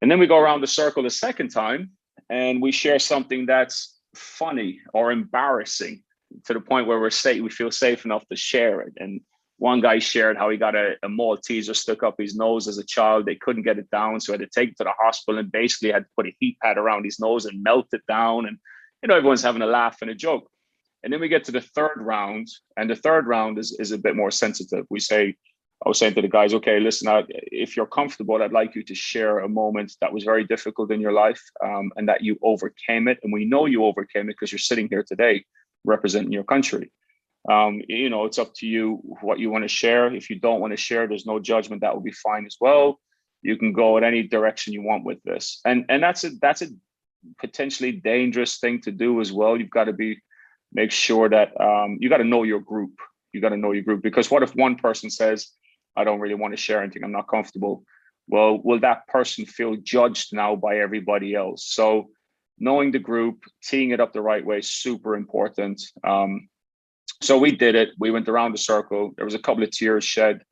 And then we go around the circle the second time, and we share something that's funny or embarrassing to the point where we feel safe enough to share it. And one guy shared how he got a Malteser stuck up his nose as a child. They couldn't get it down, so he had to take it to the hospital and basically had to put a heat pad around his nose and melt it down. And everyone's having a laugh and a joke. And then we get to the third round, and the third round is a bit more sensitive. I was saying to the guys, okay, listen, if you're comfortable, I'd like you to share a moment that was very difficult in your life, and that you overcame it. And we know you overcame it because you're sitting here today representing your country. It's up to you what you want to share. If you don't want to share, there's no judgment. That will be fine as well. You can go in any direction you want with this. And that's a potentially dangerous thing to do as well. You've got to make sure that you got to know your group. You got to know your group, because what if one person says, I don't really want to share anything, I'm not comfortable? Well, will that person feel judged now by everybody else? So knowing the group, teeing it up the right way, super important. So we did it. We went around the circle. There was a couple of tears shed.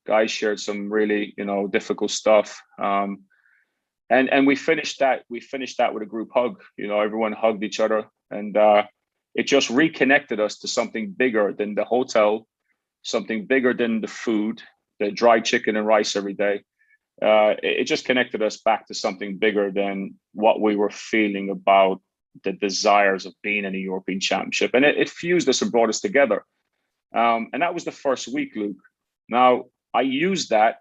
Guys shared some really, difficult stuff. And we finished that with a group hug. Everyone hugged each other, and it just reconnected us to something bigger than the hotel, something bigger than the food, the dried chicken and rice every day. It just connected us back to something bigger than what we were feeling about the desires of being in a European Championship. And it fused us and brought us together. And that was the first week, Luke. Now, I used that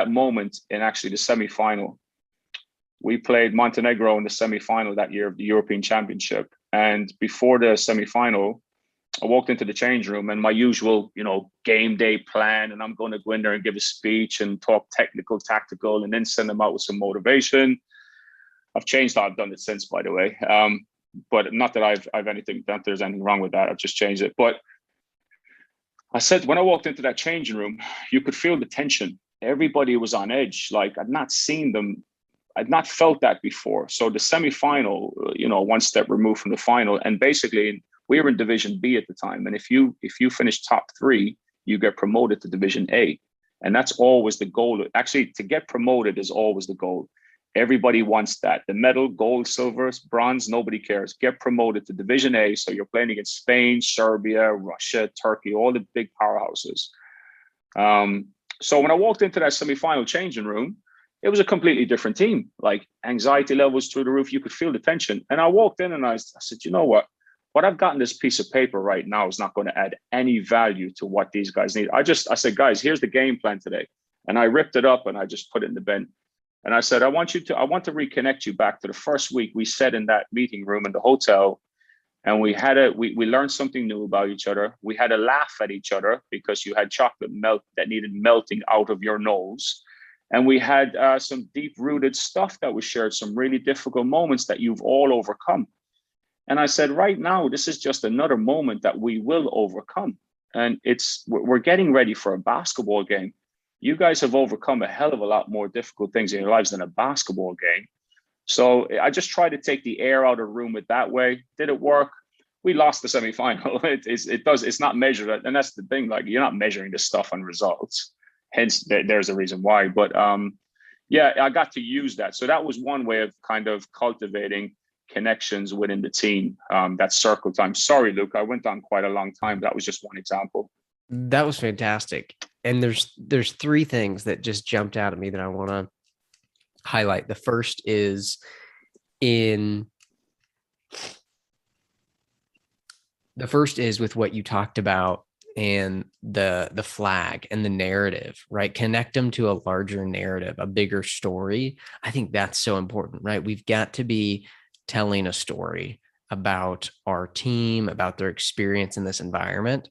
moment in actually the semi-final. We played Montenegro in the semi-final that year of the European Championship. And before the semi-final, I walked into the change room, and my usual, game day plan, and I'm going to go in there and give a speech and talk technical, tactical, and then send them out with some motivation. I've changed how I've done it since, by the way. But not that I've anything, that there's anything wrong with that. I've just changed it. But I said, when I walked into that changing room, you could feel the tension. Everybody was on edge. Like, I'd not felt that before. So the semi-final, one step removed from the final, and basically we were in Division B at the time. And if you finish top 3, you get promoted to Division A. And that's always the goal. Actually, to get promoted is always the goal. Everybody wants that. The medal, gold, silver, bronze, nobody cares. Get promoted to Division A. So you're playing against Spain, Serbia, Russia, Turkey, all the big powerhouses. So when I walked into that semi-final changing room, it was a completely different team. Like, anxiety levels through the roof. You could feel the tension. And I walked in and I said, you know what? What I've got in this piece of paper right now is not going to add any value to what these guys need. I said, guys, here's the game plan today. And I ripped it up and I just put it in the bin. And I said, I want to reconnect you back to the first week we sat in that meeting room in the hotel. And we learned something new about each other. We had a laugh at each other because you had chocolate melt that needed melting out of your nose. And we had some deep-rooted stuff that was shared, some really difficult moments that you've all overcome. And I said, right now, this is just another moment that we will overcome. And we're getting ready for a basketball game. You guys have overcome a hell of a lot more difficult things in your lives than a basketball game. So I just tried to take the air out of the room with that way. Did it work? We lost the semifinal. It's not measured. And that's the thing, like, you're not measuring this stuff on results. Hence, there's a reason why. But yeah, I got to use that. So that was one way of kind of cultivating, connections within the team. That's circle time. Sorry, Luke, I went on quite a long time. That was just one example. That was fantastic. And there's three things that just jumped out at me that I want to highlight. The first is with what you talked about and the flag and the narrative, right? Connect them to a larger narrative, a bigger story. I think that's so important, right? We've got to be telling a story about our team, about their experience in this environment.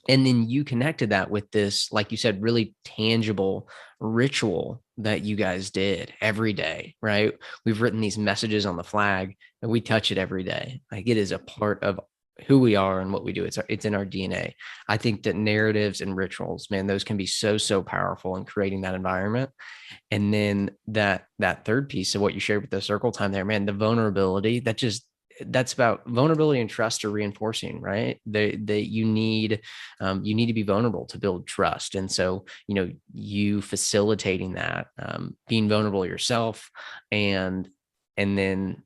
And then you connected that with this, like you said, really tangible ritual that you guys did every day, right? We've written these messages on the flag and we touch it every day. Like it is a part of who we are and what we do. It's in our DNA. I think that narratives and rituals, man, those can be so powerful in creating that environment. And then that third piece of what you shared with the circle time there, man, the vulnerability, that's about vulnerability and trust are reinforcing, right? You need to be vulnerable to build trust. And so, you facilitating that, being vulnerable yourself and then,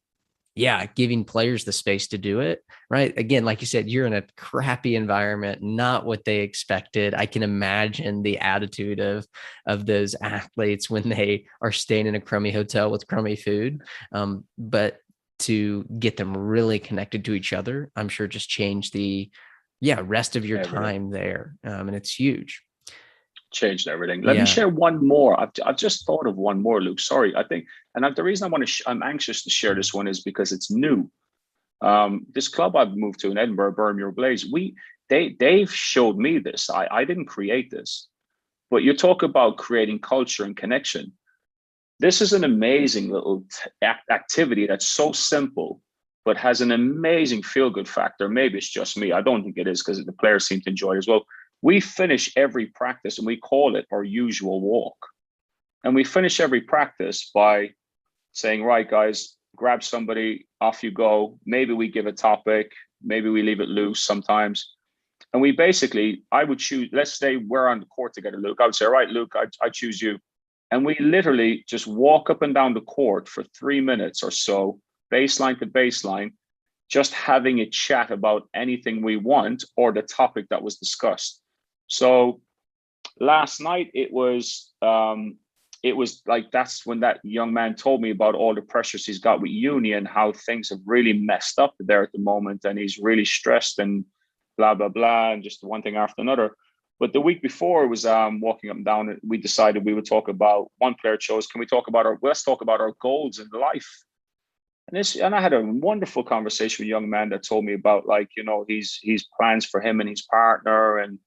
giving players the space to do it, right? Again, like you said, you're in a crappy environment, not what they expected. I can imagine the attitude of those athletes when they are staying in a crummy hotel with crummy food. But to get them really connected to each other, I'm sure just change the rest of your time there. And it's huge. Changed everything. Let me share one more. I've just thought of one more, Luke. Sorry. I think, and the reason I'm anxious to share this one is because it's new. This club I've moved to in Edinburgh, Bermuda Blaze, they've showed me this. I didn't create this, but you talk about creating culture and connection. This is an amazing little activity that's so simple, but has an amazing feel-good factor. Maybe it's just me. I don't think it is because the players seem to enjoy it as well. We finish every practice and we call it our usual walk. And we finish every practice by saying, right, guys, grab somebody, off you go. Maybe we give a topic, maybe we leave it loose sometimes. And we basically, I would choose, let's say we're on the court together, Luke. I would say, all right, Luke, I choose you. And we literally just walk up and down the court for 3 minutes or so, baseline to baseline, just having a chat about anything we want or the topic that was discussed. So last night it was like, that's when that young man told me about all the pressures he's got with uni and how things have really messed up there at the moment. And he's really stressed and blah, blah, blah, and just one thing after another. But the week before it was walking up and down, and we decided we would talk about, one player chose, let's talk about our goals in life. And I had a wonderful conversation with a young man that told me about, like, he's plans for him and his partner and,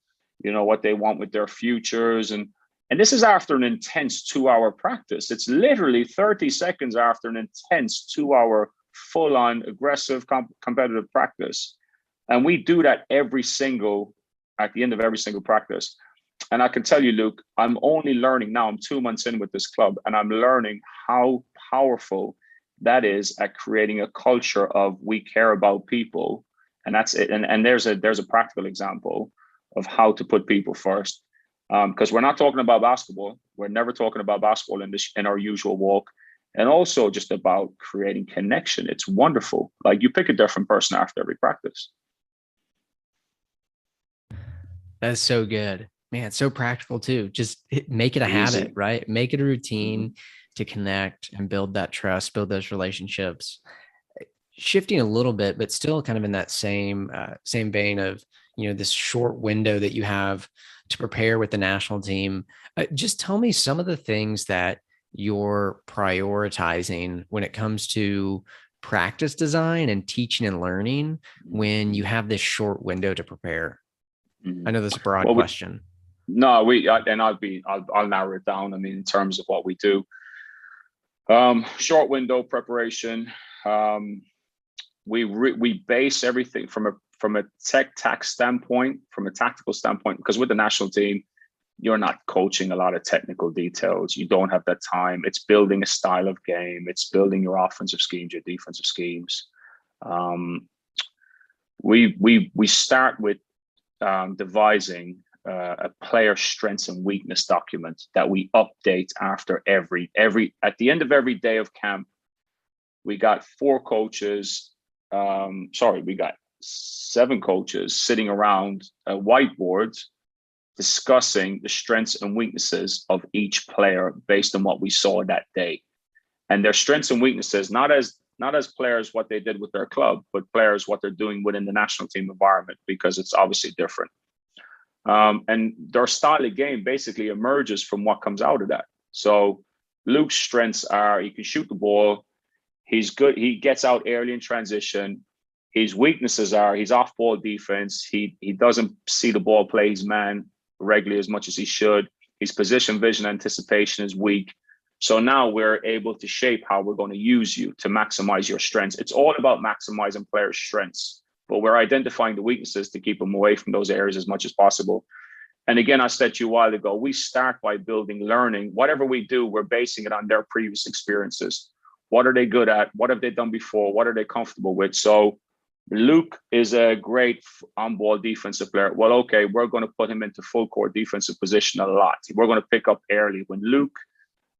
what they want with their futures. And this is after an intense 2-hour practice. It's literally 30 seconds after an intense 2-hour full-on aggressive competitive practice. And we do that at the end of every single practice. And I can tell you, Luke, I'm only learning now. I'm 2 months in with this club, and I'm learning how powerful that is at creating a culture of we care about people. And that's it. And there's a practical example of how to put people first. Because we're not talking about basketball. We're never talking about basketball in our usual walk. And also just about creating connection. It's wonderful. Like, you pick a different person after every practice. That's so good, man. It's so practical too. Just make it a habit, right? Make it a routine to connect and build that trust, build those relationships. Shifting a little bit, but still kind of in that same vein of, this short window that you have to prepare with the national team. Just tell me some of the things that you're prioritizing when it comes to practice design and teaching and learning when you have this short window to prepare. I know this is a broad question. I'll narrow it down. I mean, in terms of what we do, short window preparation. We base everything from a tactical standpoint, because with the national team, you're not coaching a lot of technical details. You don't have that time. It's building a style of game. It's building your offensive schemes, your defensive schemes. We start with devising a player strengths and weakness document that we update after at the end of every day of camp. we got 4 coaches. We got 7 coaches sitting around a whiteboard discussing the strengths and weaknesses of each player based on what we saw that day. And their strengths and weaknesses, not as players what they did with their club, but players what they're doing within the national team environment, because it's obviously different. And their style of game basically emerges from what comes out of that. So Luke's strengths are he can shoot the ball, he's good, he gets out early in transition. His weaknesses are he's off ball defense, he doesn't see the ball play his man regularly as much as he should. His position vision anticipation is weak. So now we're able to shape how we're going to use you to maximize your strengths. It's all about maximizing players' strengths, but we're identifying the weaknesses to keep them away from those areas as much as possible. And again, I said to you a while ago, we start by building learning. Whatever we do, we're basing it on their previous experiences. What are they good at? What have they done before? What are they comfortable with? So Luke is a great on-ball defensive player. Well, okay, we're going to put him into full court defensive position a lot. We're going to pick up early. When Luke,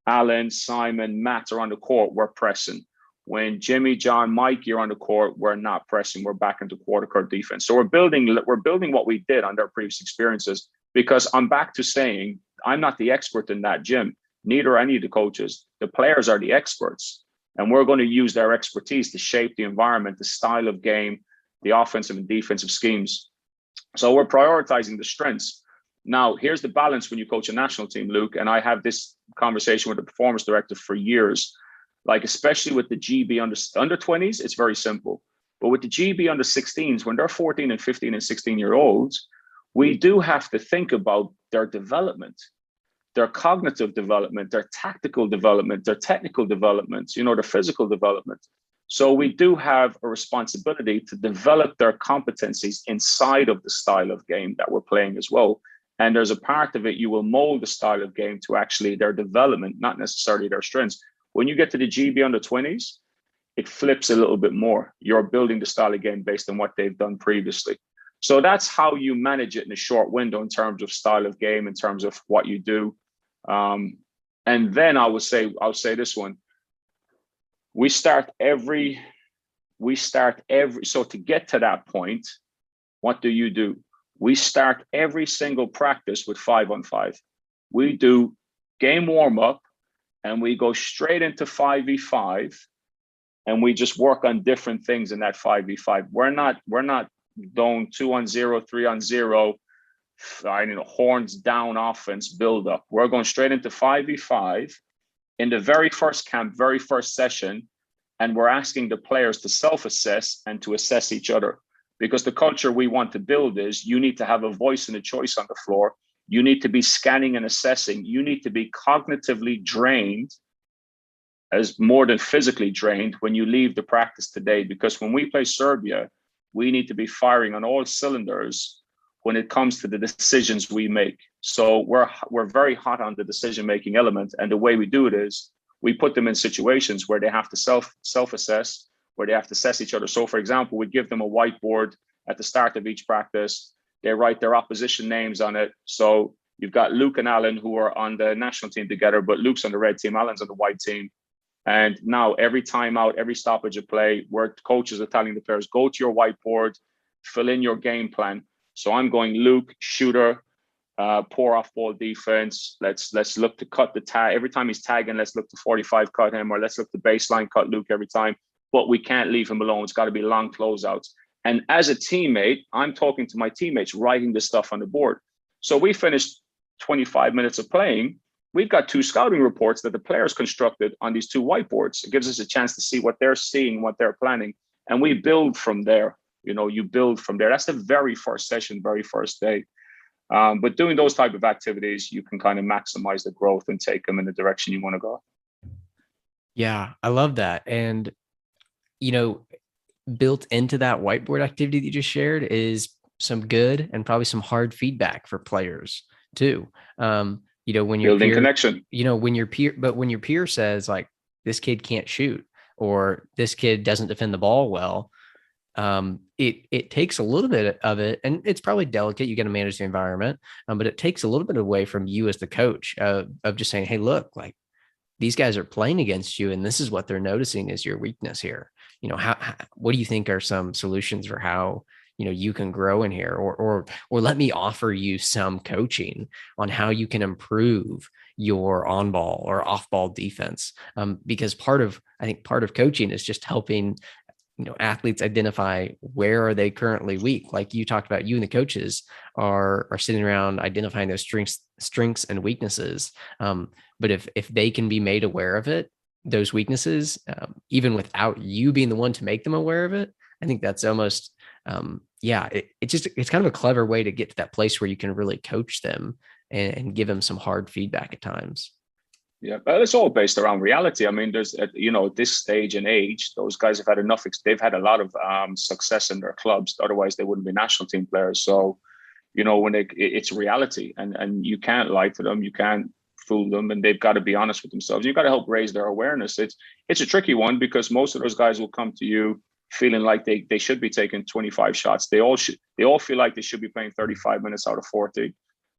Alan, Simon, Matt are on the court, we're pressing. When Jimmy, John, Mikey are on the court, we're not pressing. We're back into quarter court defense. So we're building what we did on their previous experiences, because I'm back to saying I'm not the expert in that, Jim. Neither are any of the coaches. The players are the experts. And we're going to use their expertise to shape the environment, the style of game, the offensive and defensive schemes. So we're prioritizing the strengths. Now, here's the balance when you coach a national team, Luke, and I have this conversation with the performance director for years, like especially with the GB under 20s, it's very simple. But with the GB under 16s, when they're 14 and 15 and 16-year-olds, we do have to think about their development, their cognitive development, their tactical development, their technical development, their physical development. So we do have a responsibility to develop their competencies inside of the style of game that we're playing as well. And there's a part of it, you will mold the style of game to actually their development, not necessarily their strengths. When you get to the GB under 20s, it flips a little bit more. You're building the style of game based on what they've done previously. So that's how you manage it in a short window in terms of style of game, in terms of what you do. And then I'll say this one. So to get to that point, what do? We start every single practice with 5-on-5. We do game warm-up and we go straight into 5v5 and we just work on different things in that 5v5. We're not doing 2-on-0, 3-on-0, horns down offense build up. We're going straight into 5v5 in the very first camp, very first session, and we're asking the players to self-assess and to assess each other. Because the culture we want to build is you need to have a voice and a choice on the floor. You need to be scanning and assessing. You need to be cognitively drained as more than physically drained when you leave the practice today. Because when we play Serbia, we need to be firing on all cylinders when it comes to the decisions we make. So we're very hot on the decision-making element. And the way we do it is we put them in situations where they have to self-assess, where they have to assess each other. So for example, we give them a whiteboard at the start of each practice. They write their opposition names on it. So you've got Luke and Alan who are on the national team together, but Luke's on the red team, Alan's on the white team. And now every timeout, every stoppage of play, where coaches are telling the players, go to your whiteboard, fill in your game plan. So I'm going Luke, shooter, poor off ball defense. Let's look to cut the tag. Every time he's tagging, let's look to 45 cut him, or let's look to baseline cut Luke every time. But we can't leave him alone. It's got to be long closeouts. And as a teammate, I'm talking to my teammates, writing this stuff on the board. So we finished 25 minutes of playing. We've got 2 scouting reports that the players constructed on these 2 whiteboards. It gives us a chance to see what they're seeing, what they're planning. And we build from there. You build from there. That's the very first session, very first day. But doing those type of activities, you can kind of maximize the growth and take them in the direction you want to go. Yeah, I love that. And, built into that whiteboard activity that you just shared is some good and probably some hard feedback for players too. When your building peer, connection, when your peer says like, this kid can't shoot, or this kid doesn't defend the ball well, it takes a little bit of it, and it's probably delicate. You got to manage the environment, but it takes a little bit away from you as the coach of just saying, hey, look, like these guys are playing against you, and this is what they're noticing is your weakness here. What do you think are some solutions for how, you can grow in here, or let me offer you some coaching on how you can improve your on ball or off ball defense. Because I think part of coaching is just helping, athletes identify where are they currently weak. Like you talked about, you and the coaches are sitting around identifying those strengths and weaknesses. But if they can be made aware of those weaknesses, even without you being the one to make them aware of it, I think that's almost, it's kind of a clever way to get to that place where you can really coach them and give them some hard feedback at times. Yeah, but it's all based around reality. I mean, there's, at this stage and age, those guys have had enough. They've had a lot of success in their clubs. Otherwise, they wouldn't be national team players. So, when it's reality, and you can't lie to them, you can't fool them, and they've got to be honest with themselves. You've got to help raise their awareness. It's a tricky one because most of those guys will come to you feeling like they should be taking 25 shots. They all feel like they should be playing 35 minutes out of 40.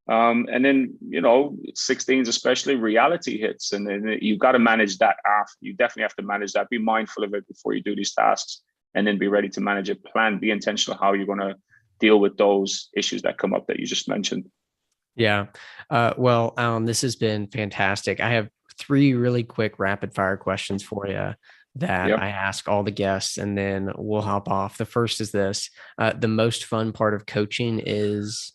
And then, 16s, especially, reality hits, and then you've got to manage that after. You definitely have to manage that. Be mindful of it before you do these tasks, and then be ready to manage it. Be intentional how you're going to deal with those issues that come up that you just mentioned. Yeah. Well, Alan, this has been fantastic. I have 3 really quick rapid fire questions for you that I ask all the guests, and then we'll hop off. The first is this: the most fun part of coaching is.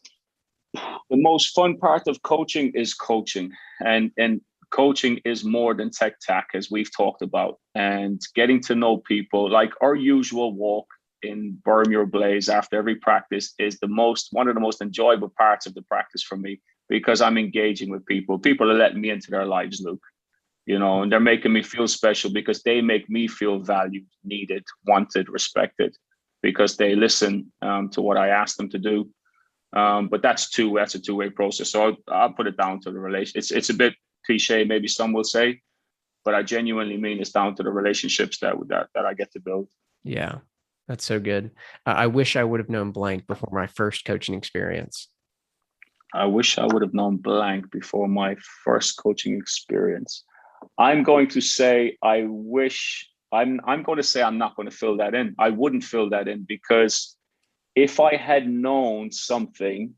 The most fun part of coaching is coaching, and coaching is more than tech tack, as we've talked about, and getting to know people. Like our usual walk in Burn Your Blaze after every practice is one of the most enjoyable parts of the practice for me, because I'm engaging with people. People are letting me into their lives, Luke, and they're making me feel special because they make me feel valued, needed, wanted, respected, because they listen to what I ask them to do. But that's a two-way process. So I'll put it down to the relation. It's a bit cliche, maybe some will say, but I genuinely mean it's down to the relationships that I get to build. Yeah, that's so good. I wish I would have known blank before my first coaching experience. I wish I would have known blank before my first coaching experience. I'm going to say I wish. I'm going to say I'm not going to fill that in. I wouldn't fill that in because if I had known something,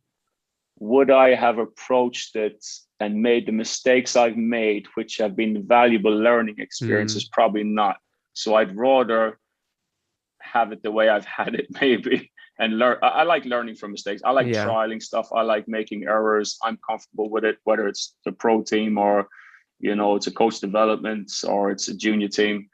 would I have approached it and made the mistakes I've made, which have been valuable learning experiences? Probably not. So I'd rather have it the way I've had it, maybe, and learn. I like learning from mistakes. I like trialing stuff. I like making errors. I'm comfortable with it, whether it's the pro team or, it's a coach development or it's a junior team.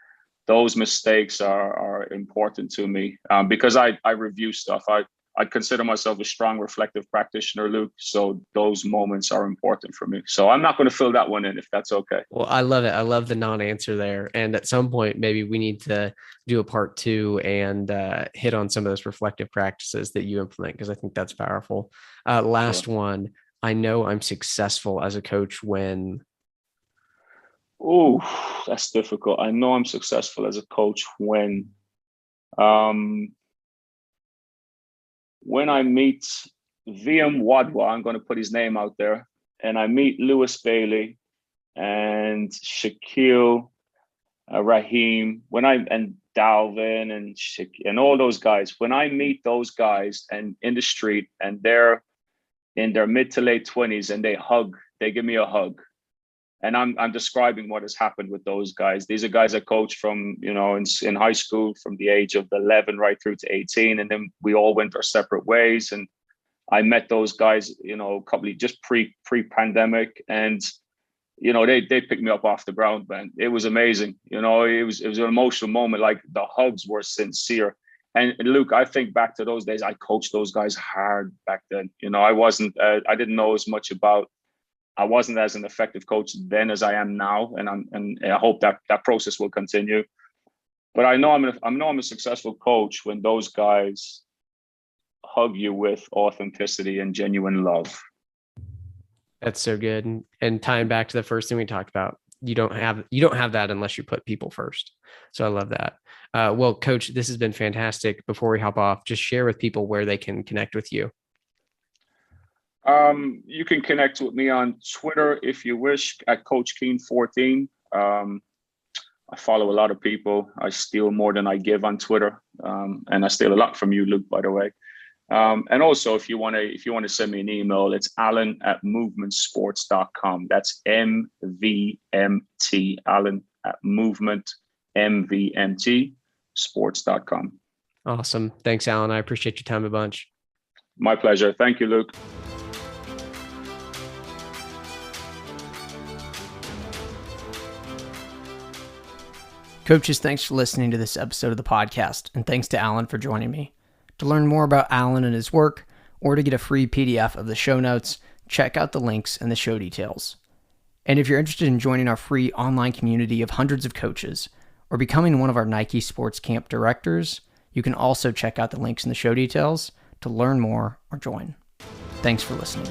Those mistakes are important to me because I review stuff. I consider myself a strong reflective practitioner, Luke. So those moments are important for me. So I'm not going to fill that one in if that's okay. Well, I love it. I love the non-answer there. And at some point, maybe we need to do a part 2 and hit on some of those reflective practices that you implement, because I think that's powerful. Last one. I know I'm successful as a coach when. Oh, that's difficult. I know I'm successful as a coach when I meet VM Wadwa, I'm going to put his name out there, and I meet Lewis Bailey and Shaquille Raheem, and Dalvin and all those guys. When I meet those guys and in the street and they're in their mid to late 20s and they give me a hug. And I'm describing what has happened with those guys. These are guys I coached from, in high school from the age of 11 right through to 18. And then we all went our separate ways. And I met those guys, a couple of just pre-pandemic. And, they picked me up off the ground, man. It was amazing. It was an emotional moment. Like the hugs were sincere. And Luke, I think back to those days, I coached those guys hard back then. I didn't know as much about. I wasn't as an effective coach then as I am now, and I hope that process will continue. But I know I'm a successful coach when those guys hug you with authenticity and genuine love. That's so good. And tying back to the first thing we talked about, you don't have that unless you put people first. So I love that. Well, Coach, this has been fantastic. Before we hop off, just share with people where they can connect with you. You can connect with me on Twitter if you wish at Coach Keane 14. I follow a lot of people. I steal more than I give on Twitter, and I steal a lot from you, Luke, by the way. And also, if you want to send me an email, it's alan@movementsports.com. That's MVMT, alan@movementmvmtsports.com. Awesome. Thanks, Alan. I appreciate your time a bunch. My pleasure. Thank you, Luke. Coaches, thanks for listening to this episode of the podcast, and thanks to Alan for joining me. To learn more about Alan and his work, or to get a free PDF of the show notes, check out the links and the show details. And if you're interested in joining our free online community of hundreds of coaches, or becoming one of our Nike Sports Camp directors, you can also check out the links in the show details to learn more or join. Thanks for listening.